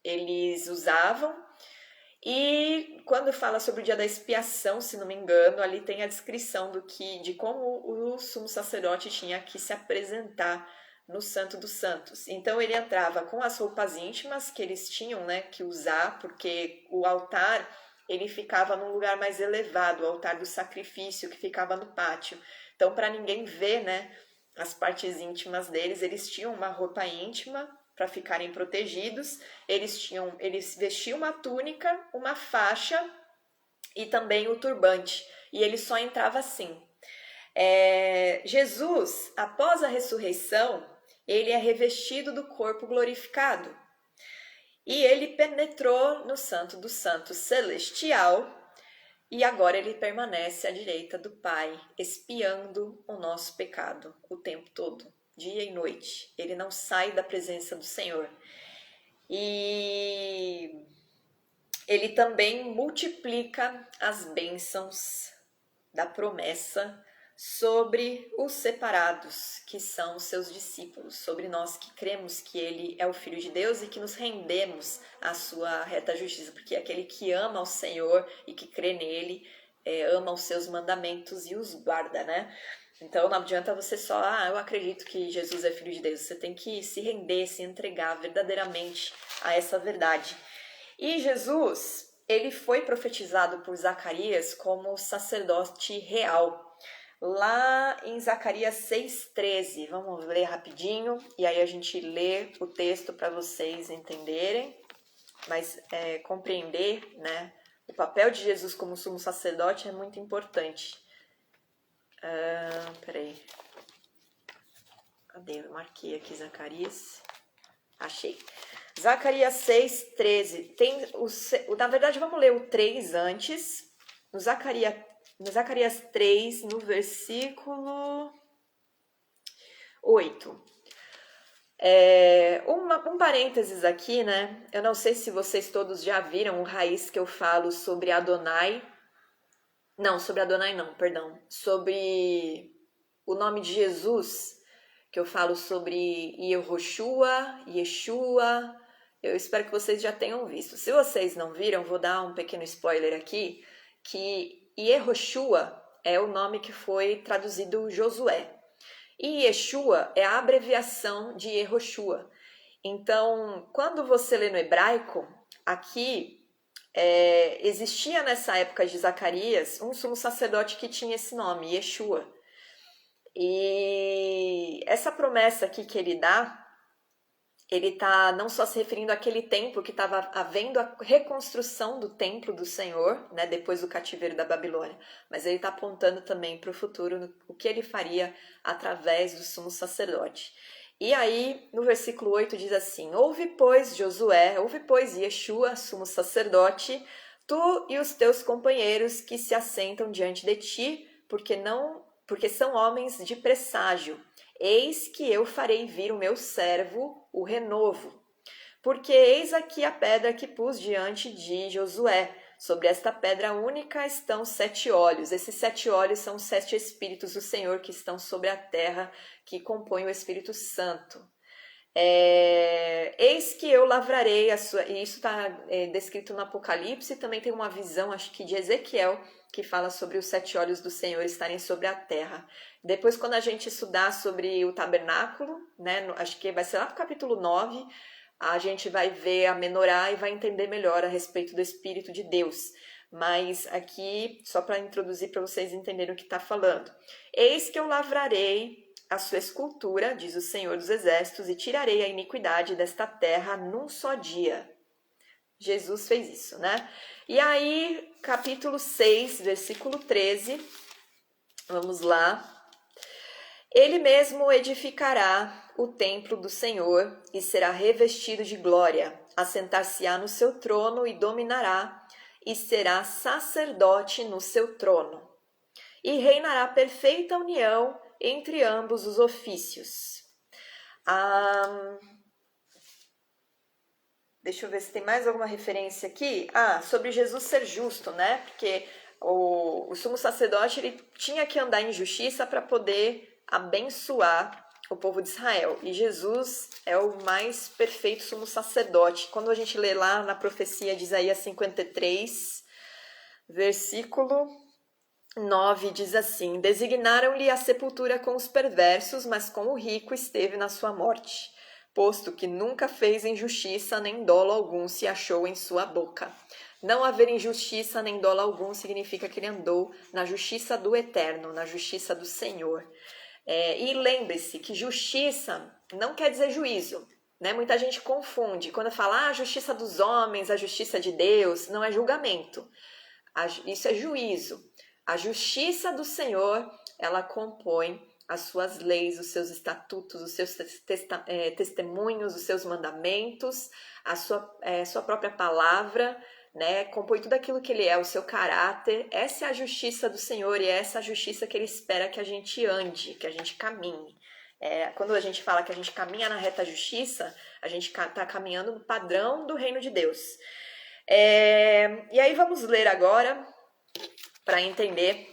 eles usavam. E quando fala sobre o dia da expiação, se não me engano, ali tem a descrição de como o sumo sacerdote tinha que se apresentar no Santo dos Santos. Então ele entrava com as roupas íntimas que eles tinham, né, que usar, porque o altar ele ficava num lugar mais elevado, o altar do sacrifício que ficava no pátio. Então para ninguém ver, né, as partes íntimas deles, eles tinham uma roupa íntima para ficarem protegidos. Eles vestiam uma túnica, uma faixa e também o turbante. E ele só entrava assim. Jesus, após a ressurreição, ele é revestido do corpo glorificado. E ele penetrou no Santo dos Santos celestial e agora ele permanece à direita do Pai, expiando o nosso pecado o tempo todo, dia e noite. Ele não sai da presença do Senhor. E ele também multiplica as bênçãos da promessa sobre os separados, que são seus discípulos, sobre nós que cremos que ele é o Filho de Deus e que nos rendemos à sua reta justiça, porque aquele que ama ao Senhor e que crê nele, ama os seus mandamentos e os guarda, né? Então não adianta você só, eu acredito que Jesus é Filho de Deus, você tem que se render, se entregar verdadeiramente a essa verdade. E Jesus, ele foi profetizado por Zacarias como sacerdote real. Lá em Zacarias 6,13, vamos ler rapidinho, e aí a gente lê o texto para vocês entenderem, mas compreender, né? O papel de Jesus como sumo sacerdote é muito importante. Peraí. Cadê? Eu marquei aqui Zacarias. Achei. Zacarias 6,13. Na verdade, vamos ler o 3 antes. No Zacarias 3, no versículo 8. Um parênteses aqui, né? Eu não sei se vocês todos já viram o raiz que eu falo sobre Adonai. Não, sobre Adonai não, perdão. Sobre o nome de Jesus, que eu falo sobre Yehoshua, Yeshua. Eu espero que vocês já tenham visto. Se vocês não viram, vou dar um pequeno spoiler aqui, que Yehoshua é o nome que foi traduzido Josué. E Yeshua é a abreviação de Yehoshua. Então, quando você lê no hebraico, aqui existia nessa época de Zacarias um sumo sacerdote que tinha esse nome, Yeshua. E essa promessa aqui que ele dá, ele está não só se referindo àquele tempo que estava havendo a reconstrução do templo do Senhor, né, depois do cativeiro da Babilônia, mas ele está apontando também para o futuro, o que ele faria através do sumo sacerdote. E aí, no versículo 8 diz assim: ouve, pois, Yeshua, sumo sacerdote, tu e os teus companheiros que se assentam diante de ti, porque são homens de presságio. Eis que eu farei vir o meu servo, o renovo. Porque eis aqui a pedra que pus diante de Josué. Sobre esta pedra única estão 7 olhos. Esses 7 olhos são os 7 Espíritos do Senhor que estão sobre a terra, que compõem o Espírito Santo. Eis que eu lavrarei a sua... E isso está descrito no Apocalipse. Também tem uma visão, acho que de Ezequiel, que fala sobre os 7 olhos do Senhor estarem sobre a terra. Depois, quando a gente estudar sobre o tabernáculo, né, acho que vai ser lá no capítulo 9, a gente vai ver a menorá e vai entender melhor a respeito do Espírito de Deus. Mas aqui, só para introduzir para vocês entenderem o que está falando. Eis que eu lavrarei a sua escultura, diz o Senhor dos Exércitos, e tirarei a iniquidade desta terra num só dia. Jesus fez isso, né? E aí, capítulo 6, versículo 13, vamos lá. Ele mesmo edificará o templo do Senhor e será revestido de glória. Assentar-se-á no seu trono e dominará, e será sacerdote no seu trono. E reinará perfeita união entre ambos os ofícios. Deixa eu ver se tem mais alguma referência aqui. Sobre Jesus ser justo, né? Porque o sumo sacerdote ele tinha que andar em justiça para poder abençoar o povo de Israel. E Jesus é o mais perfeito sumo sacerdote. Quando a gente lê lá na profecia de Isaías 53, versículo 9, diz assim: designaram-lhe a sepultura com os perversos, mas com o rico esteve na sua morte, posto que nunca fez injustiça, nem dolo algum se achou em sua boca. Não haver injustiça nem dolo algum significa que ele andou na justiça do Eterno, na justiça do Senhor. E lembre-se que justiça não quer dizer juízo, né? Muita gente confunde. Quando fala a justiça dos homens, a justiça de Deus, não é julgamento. Isso é juízo. A justiça do Senhor, ela compõe as suas leis, os seus estatutos, os seus testemunhos, os seus mandamentos, a sua própria palavra, né? Compõe tudo aquilo que ele é, o seu caráter. Essa é a justiça do Senhor e essa é a justiça que ele espera que a gente ande, que a gente caminhe. Quando a gente fala que a gente caminha na reta justiça, a gente está caminhando no padrão do reino de Deus. E aí vamos ler agora, para entender,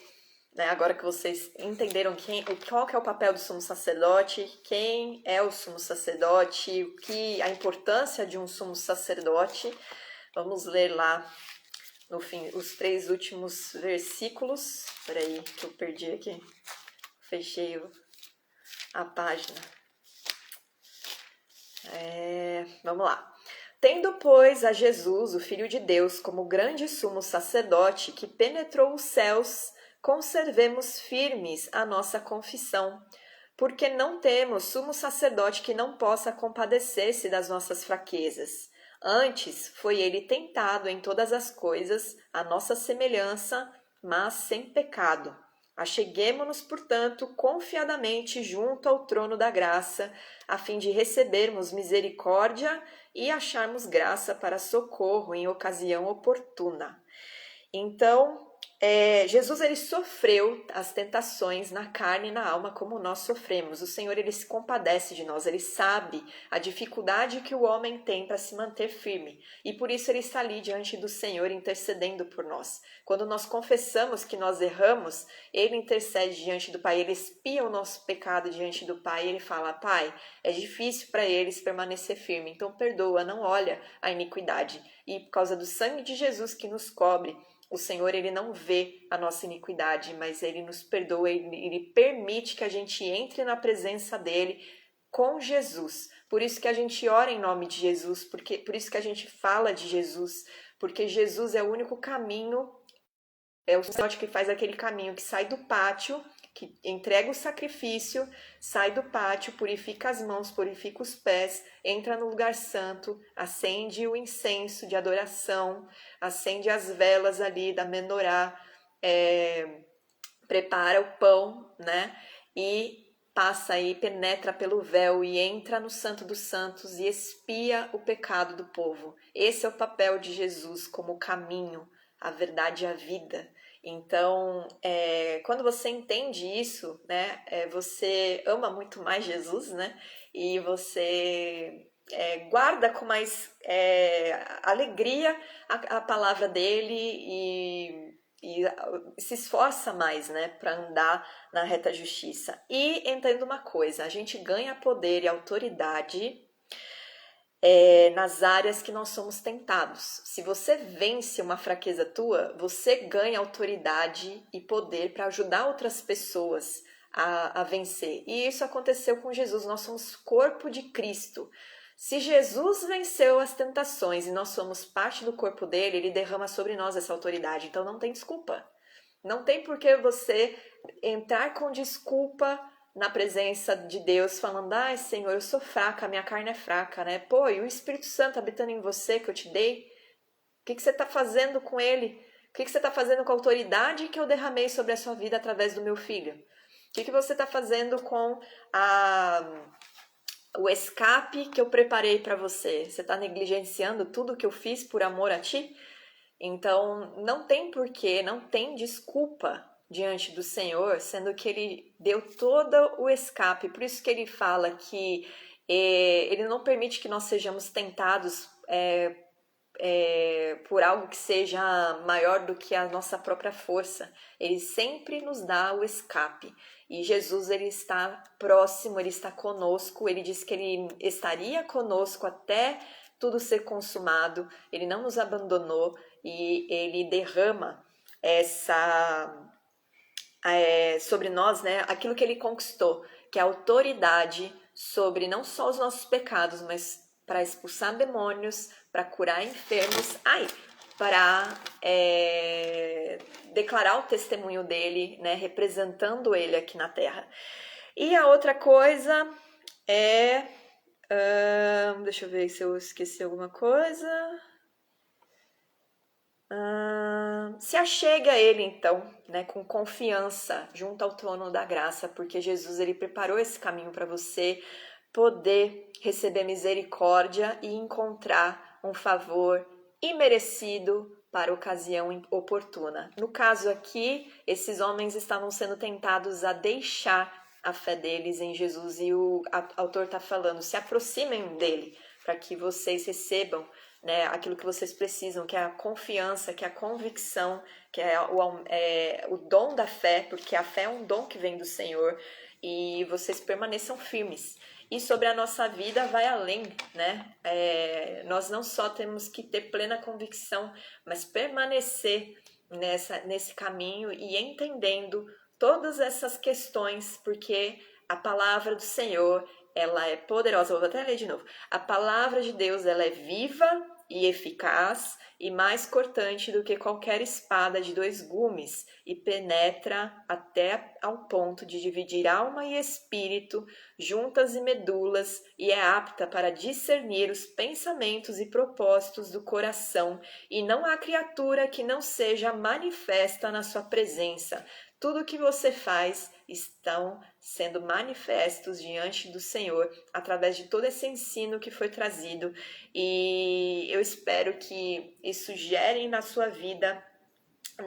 né, agora que vocês entenderam qual que é o papel do sumo sacerdote, quem é o sumo sacerdote, a importância de um sumo sacerdote. Vamos ler lá no fim os 3 últimos versículos. Peraí, que eu perdi aqui. Fechei a página. Vamos lá. Tendo, pois, a Jesus, o Filho de Deus, como grande sumo sacerdote que penetrou os céus, conservemos firmes a nossa confissão, porque não temos sumo sacerdote que não possa compadecer-se das nossas fraquezas. Antes foi ele tentado em todas as coisas, à nossa semelhança, mas sem pecado. Acheguemo-nos, portanto, confiadamente junto ao trono da graça, a fim de recebermos misericórdia e acharmos graça para socorro em ocasião oportuna. Então, Jesus ele sofreu as tentações na carne e na alma como nós sofremos. O Senhor ele se compadece de nós, ele sabe a dificuldade que o homem tem para se manter firme. E por isso ele está ali diante do Senhor intercedendo por nós. Quando nós confessamos que nós erramos, ele intercede diante do Pai, ele expia o nosso pecado diante do Pai e ele fala: Pai, é difícil para eles permanecer firme, então perdoa, não olha a iniquidade. E por causa do sangue de Jesus que nos cobre, o Senhor, ele não vê a nossa iniquidade, mas ele nos perdoa, ele permite que a gente entre na presença dele com Jesus. Por isso que a gente ora em nome de Jesus, por isso que a gente fala de Jesus, porque Jesus é o único caminho, é o sacerdote que faz aquele caminho que sai do pátio, que entrega o sacrifício, sai do pátio, purifica as mãos, purifica os pés, entra no lugar santo, acende o incenso de adoração, acende as velas ali da menorá, prepara o pão, né? E passa aí, penetra pelo véu e entra no Santo dos Santos e expia o pecado do povo. Esse é o papel de Jesus como caminho, a verdade e a vida. Então, quando você entende isso, né, você ama muito mais Jesus, né, e você guarda com mais alegria a palavra dele e se esforça mais, né, para andar na reta justiça. E entenda uma coisa, a gente ganha poder e autoridade nas áreas que nós somos tentados. Se você vence uma fraqueza tua, você ganha autoridade e poder para ajudar outras pessoas a vencer. E isso aconteceu com Jesus, nós somos corpo de Cristo. Se Jesus venceu as tentações e nós somos parte do corpo dele, ele derrama sobre nós essa autoridade. Então não tem desculpa. Não tem por que você entrar com desculpa na presença de Deus, falando: ai, Senhor, eu sou fraca, minha carne é fraca, né? Pô, e o Espírito Santo habitando em você que eu te dei? O que você está fazendo com ele? O que você está fazendo com a autoridade que eu derramei sobre a sua vida através do meu filho? O que você está fazendo com o escape que eu preparei para você? Você está negligenciando tudo que eu fiz por amor a ti? Então, não tem porquê, não tem desculpa diante do Senhor, sendo que ele deu todo o escape. Por isso que ele fala que ele não permite que nós sejamos tentados por algo que seja maior do que a nossa própria força. Ele sempre nos dá o escape. E Jesus, ele está próximo, ele está conosco. Ele disse que ele estaria conosco até tudo ser consumado. Ele não nos abandonou e ele derrama sobre nós, né, aquilo que ele conquistou, que é a autoridade sobre não só os nossos pecados, mas para expulsar demônios, para curar enfermos, para declarar o testemunho dele, né, representando ele aqui na terra. E a outra coisa deixa eu ver se eu esqueci alguma coisa. Se achegue a ele, então, né, com confiança, junto ao trono da graça, porque Jesus ele preparou esse caminho para você poder receber misericórdia e encontrar um favor imerecido para a ocasião oportuna. No caso aqui, esses homens estavam sendo tentados a deixar a fé deles em Jesus e o autor está falando: se aproximem dele para que vocês recebam, né, aquilo que vocês precisam, que é a confiança, que é a convicção, que é o dom da fé, porque a fé é um dom que vem do Senhor, e vocês permaneçam firmes. E sobre a nossa vida vai além, né? Nós não só temos que ter plena convicção, mas permanecer nesse caminho e entendendo todas essas questões, porque a palavra do Senhor, ela é poderosa. Vou até ler de novo. A palavra de Deus, ela é viva e eficaz e mais cortante do que qualquer espada de dois gumes e penetra até ao ponto de dividir alma e espírito, juntas e medulas, e é apta para discernir os pensamentos e propósitos do coração, e não há criatura que não seja manifesta na sua presença. Tudo o que você faz estão sendo manifestos diante do Senhor através de todo esse ensino que foi trazido, e eu espero que isso gere na sua vida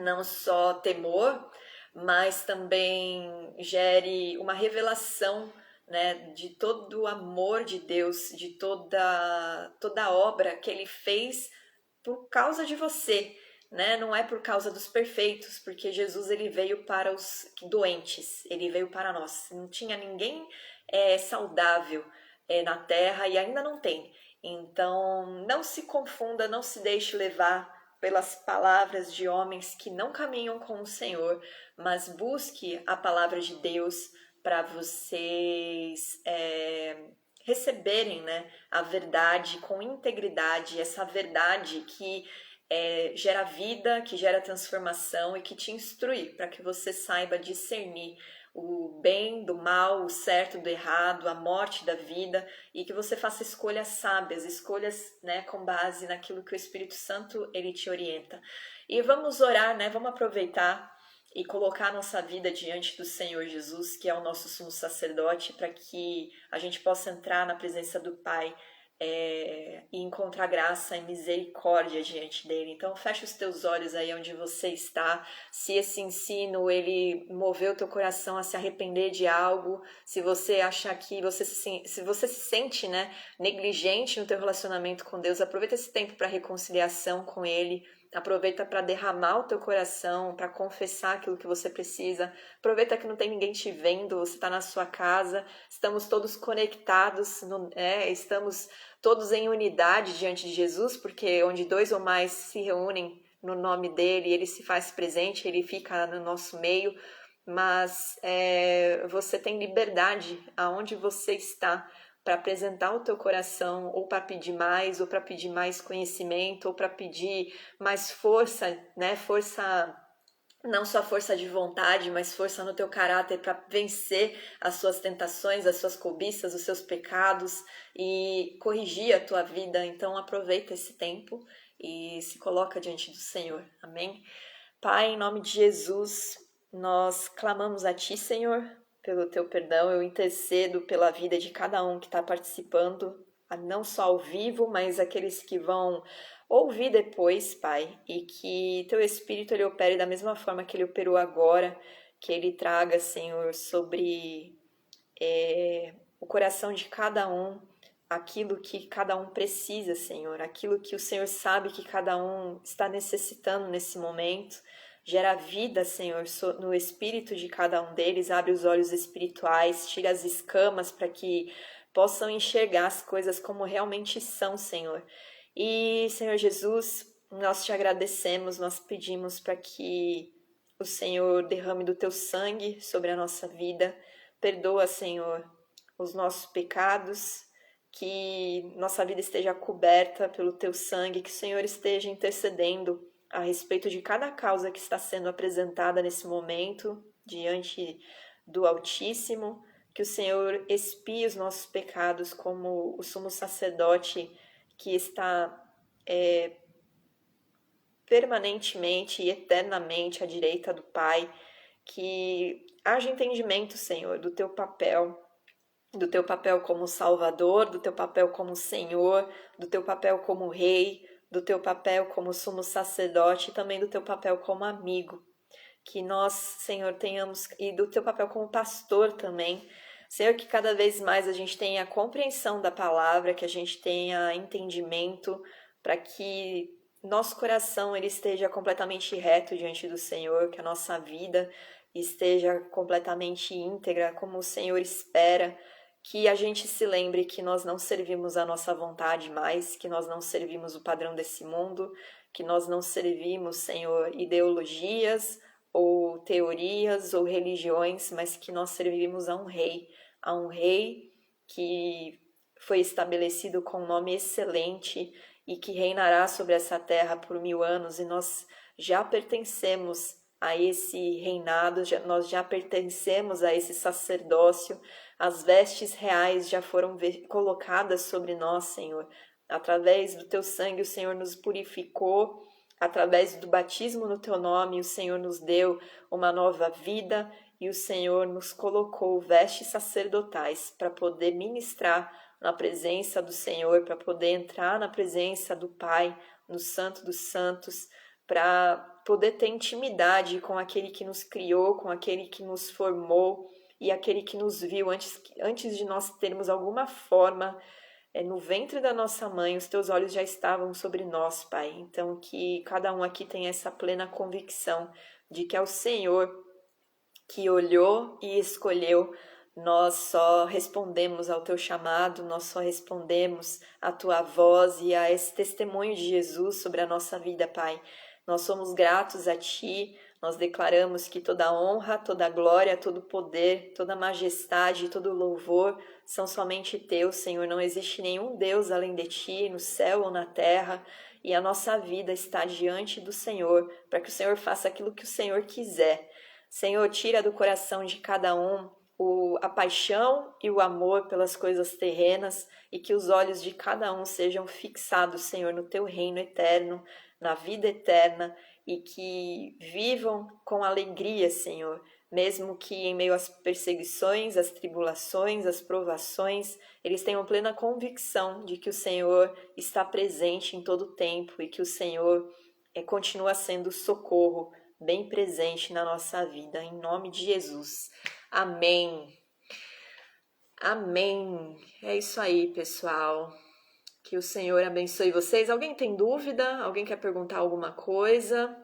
não só temor, mas também gere uma revelação, né, de todo o amor de Deus, de toda a obra que Ele fez por causa de você, né? Não é por causa dos perfeitos, porque Jesus ele veio para os doentes, ele veio para nós. Não tinha ninguém saudável na Terra e ainda não tem. Então, não se confunda, não se deixe levar pelas palavras de homens que não caminham com o Senhor, mas busque a palavra de Deus para vocês receberem, né, a verdade com integridade, essa verdade que gera vida, que gera transformação e que te instrui para que você saiba discernir o bem do mal, o certo do errado, a morte da vida, e que você faça escolhas sábias, escolhas, né, com base naquilo que o Espírito Santo ele te orienta. E vamos orar, né? Vamos aproveitar e colocar a nossa vida diante do Senhor Jesus, que é o nosso sumo sacerdote, para que a gente possa entrar na presença do Pai e encontrar graça e misericórdia diante dele. Então fecha os teus olhos aí onde você está. Se esse ensino ele moveu o teu coração a se arrepender de algo, se você achar que se você se sente, né, negligente no teu relacionamento com Deus, aproveita esse tempo para reconciliação com ele. Aproveita para derramar o teu coração, para confessar aquilo que você precisa. Aproveita que não tem ninguém te vendo, você está na sua casa. Estamos todos conectados, estamos todos em unidade diante de Jesus, porque onde dois ou mais se reúnem no nome dele, ele se faz presente, ele fica no nosso meio. Mas você tem liberdade aonde você está para apresentar o teu coração, ou para pedir mais, ou para pedir mais conhecimento, ou para pedir mais força, né? Força, não só força de vontade, mas força no teu caráter para vencer as suas tentações, as suas cobiças, os seus pecados e corrigir a tua vida. Então aproveita esse tempo e se coloca diante do Senhor. Amém? Pai, em nome de Jesus, nós clamamos a Ti, Senhor, pelo Teu perdão. Eu intercedo pela vida de cada um que está participando, não só ao vivo, mas aqueles que vão ouvir depois, Pai, e que Teu Espírito ele opere da mesma forma que Ele operou agora, que Ele traga, Senhor, sobre o coração de cada um, aquilo que cada um precisa, Senhor, aquilo que o Senhor sabe que cada um está necessitando nesse momento. Gera vida, Senhor, no espírito de cada um deles, abre os olhos espirituais, tira as escamas para que possam enxergar as coisas como realmente são, Senhor. E, Senhor Jesus, nós te agradecemos, nós pedimos para que o Senhor derrame do teu sangue sobre a nossa vida. Perdoa, Senhor, os nossos pecados, que nossa vida esteja coberta pelo teu sangue, que o Senhor esteja intercedendo a respeito de cada causa que está sendo apresentada nesse momento diante do Altíssimo, que o Senhor expie os nossos pecados como o sumo sacerdote que está permanentemente e eternamente à direita do Pai, que haja entendimento, Senhor, do teu papel como Salvador, do teu papel como Senhor, do teu papel como Rei, do teu papel como sumo sacerdote e também do teu papel como amigo. Que nós, Senhor, tenhamos, e do teu papel como pastor também. Senhor, que cada vez mais a gente tenha compreensão da palavra, que a gente tenha entendimento, para que nosso coração ele esteja completamente reto diante do Senhor, que a nossa vida esteja completamente íntegra, como o Senhor espera. Que a gente se lembre que nós não servimos a nossa vontade mais, que nós não servimos o padrão desse mundo, que nós não servimos, Senhor, ideologias ou teorias ou religiões, mas que nós servimos a um rei que foi estabelecido com um nome excelente e que reinará sobre essa terra por 1000 anos, e nós já pertencemos a esse reinado, nós já pertencemos a esse sacerdócio, as vestes reais já foram colocadas sobre nós, Senhor. Através do teu sangue, o Senhor nos purificou, através do batismo no teu nome, o Senhor nos deu uma nova vida e o Senhor nos colocou vestes sacerdotais para poder ministrar na presença do Senhor, para poder entrar na presença do Pai, no Santo dos Santos, para poder ter intimidade com aquele que nos criou, com aquele que nos formou e aquele que nos viu antes de nós termos alguma forma no ventre da nossa mãe, os teus olhos já estavam sobre nós, Pai. Então, que cada um aqui tenha essa plena convicção de que é o Senhor que olhou e escolheu. Nós só respondemos ao teu chamado, nós só respondemos à tua voz e a esse testemunho de Jesus sobre a nossa vida, Pai. Nós somos gratos a ti, nós declaramos que toda honra, toda glória, todo poder, toda majestade, todo louvor são somente teus, Senhor. Não existe nenhum Deus além de ti, no céu ou na terra, e a nossa vida está diante do Senhor, para que o Senhor faça aquilo que o Senhor quiser. Senhor, tira do coração de cada um a paixão e o amor pelas coisas terrenas, e que os olhos de cada um sejam fixados, Senhor, no teu reino eterno, na vida eterna, e que vivam com alegria, Senhor, mesmo que em meio às perseguições, às tribulações, às provações, eles tenham plena convicção de que o Senhor está presente em todo o tempo e que o Senhor continua sendo socorro bem presente na nossa vida, em nome de Jesus. Amém. Amém. É isso aí, pessoal. Que o Senhor abençoe vocês. Alguém tem dúvida? Alguém quer perguntar alguma coisa?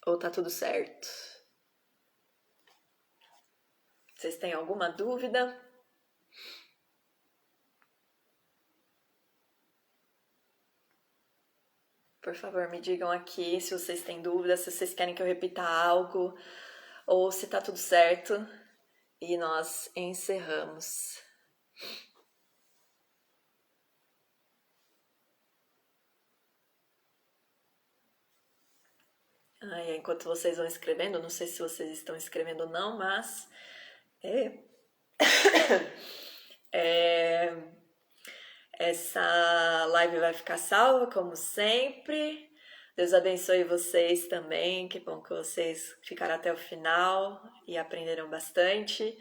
Ou tá tudo certo? Vocês têm alguma dúvida? Por favor, me digam aqui se vocês têm dúvida, se vocês querem que eu repita algo, ou se tá tudo certo. E nós encerramos. Enquanto vocês vão escrevendo, não sei se vocês estão escrevendo ou não, mas essa live vai ficar salva, como sempre. Deus abençoe vocês também. Que bom que vocês ficaram até o final e aprenderam bastante.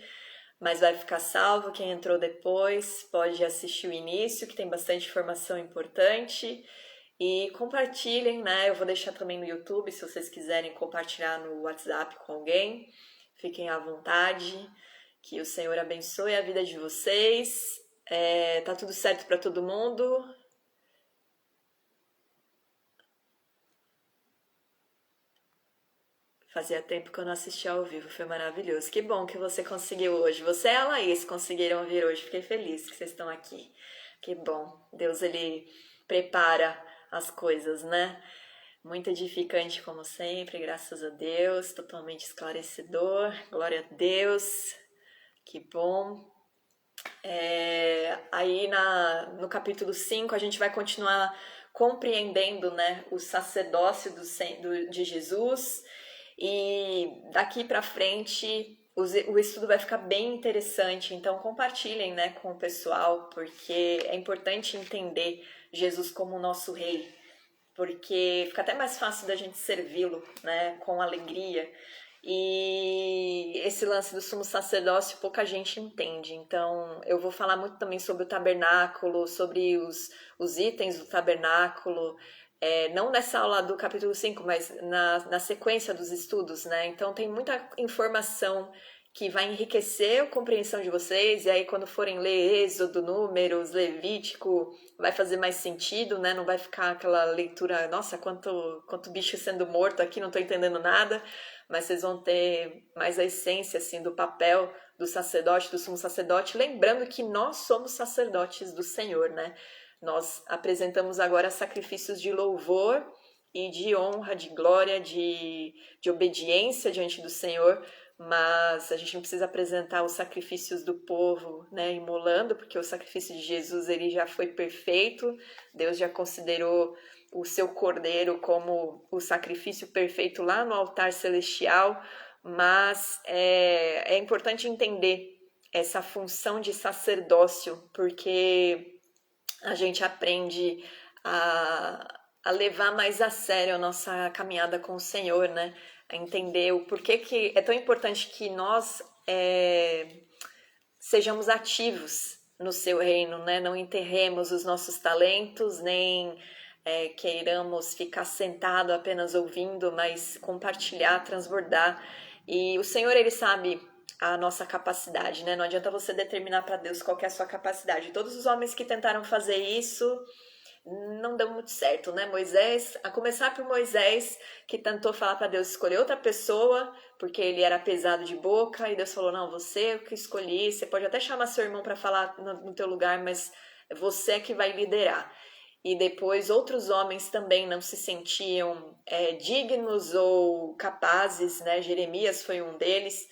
Mas vai ficar salvo. Quem entrou depois pode assistir o início, que tem bastante informação importante. E compartilhem, né? Eu vou deixar também no YouTube, se vocês quiserem compartilhar no WhatsApp com alguém. Fiquem à vontade. Que o Senhor abençoe a vida de vocês. Tá tudo certo para todo mundo? Fazia tempo que eu não assistia ao vivo, foi maravilhoso. Que bom que você conseguiu hoje. Você e a Laís conseguiram vir hoje. Fiquei feliz que vocês estão aqui. Que bom. Deus, ele prepara as coisas, né? Muito edificante, como sempre, graças a Deus. Totalmente esclarecedor. Glória a Deus. Que bom. Aí no capítulo 5 a gente vai continuar compreendendo, né, o sacerdócio de Jesus, e daqui para frente o estudo vai ficar bem interessante. Então compartilhem, né, com o pessoal, porque é importante entender Jesus como o nosso rei, porque fica até mais fácil da gente servi-lo, né, com alegria. E esse lance do sumo sacerdócio pouca gente entende. Então eu vou falar muito também sobre o tabernáculo, sobre os itens do tabernáculo, não nessa aula do capítulo 5, mas na sequência dos estudos, né? Então tem muita informação que vai enriquecer a compreensão de vocês, e aí quando forem ler Êxodo, Números, Levítico, vai fazer mais sentido, né? Não vai ficar aquela leitura, nossa, quanto bicho sendo morto aqui, não tô entendendo nada, mas vocês vão ter mais a essência, assim, do papel do sacerdote, do sumo sacerdote, lembrando que nós somos sacerdotes do Senhor, né? Nós apresentamos agora sacrifícios de louvor e de honra, de glória, de obediência diante do Senhor, mas a gente não precisa apresentar os sacrifícios do povo, né, imolando, porque o sacrifício de Jesus ele já foi perfeito, Deus já considerou o seu cordeiro como o sacrifício perfeito lá no altar celestial, mas é importante entender essa função de sacerdócio, porque a gente aprende a levar mais a sério a nossa caminhada com o Senhor, né? A entender o porquê que é tão importante que nós sejamos ativos no seu reino, né? Não enterremos os nossos talentos, nem queiramos ficar sentado apenas ouvindo, mas compartilhar, transbordar. E o Senhor, ele sabe a nossa capacidade, né? Não adianta você determinar para Deus qual é a sua capacidade. Todos os homens que tentaram fazer isso não deu muito certo, né? Moisés, a começar por Moisés, que tentou falar para Deus escolher outra pessoa, porque ele era pesado de boca, e Deus falou: não, você é o que escolhi, você pode até chamar seu irmão para falar no teu lugar, mas você é que vai liderar. E depois outros homens também não se sentiam dignos ou capazes, né? Jeremias foi um deles,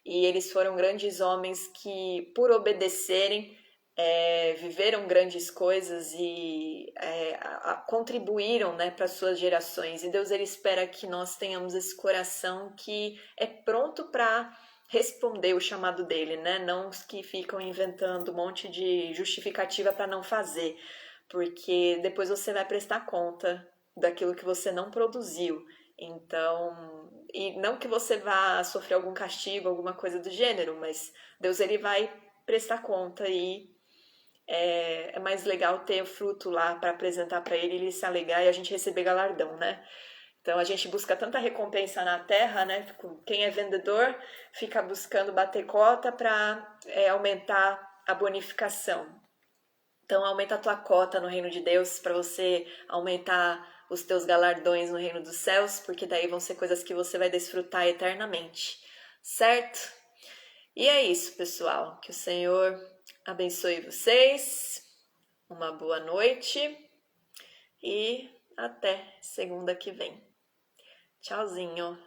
e eles foram grandes homens que, por obedecerem, viveram grandes coisas e contribuíram, né, para suas gerações. E Deus ele espera que nós tenhamos esse coração que é pronto para responder o chamado dele, né? Não os que ficam inventando um monte de justificativa para não fazer, porque depois você vai prestar conta daquilo que você não produziu. Então, e não que você vá sofrer algum castigo, alguma coisa do gênero, mas Deus ele vai prestar conta e é mais legal ter o fruto lá para apresentar para ele, ele se alegar e a gente receber galardão, né? Então a gente busca tanta recompensa na terra, né? Quem é vendedor fica buscando bater cota para aumentar a bonificação. Então aumenta a tua cota no reino de Deus para você aumentar os teus galardões no reino dos céus, porque daí vão ser coisas que você vai desfrutar eternamente, certo? E é isso, pessoal. Que o Senhor abençoe vocês. Uma boa noite e até segunda que vem. Tchauzinho.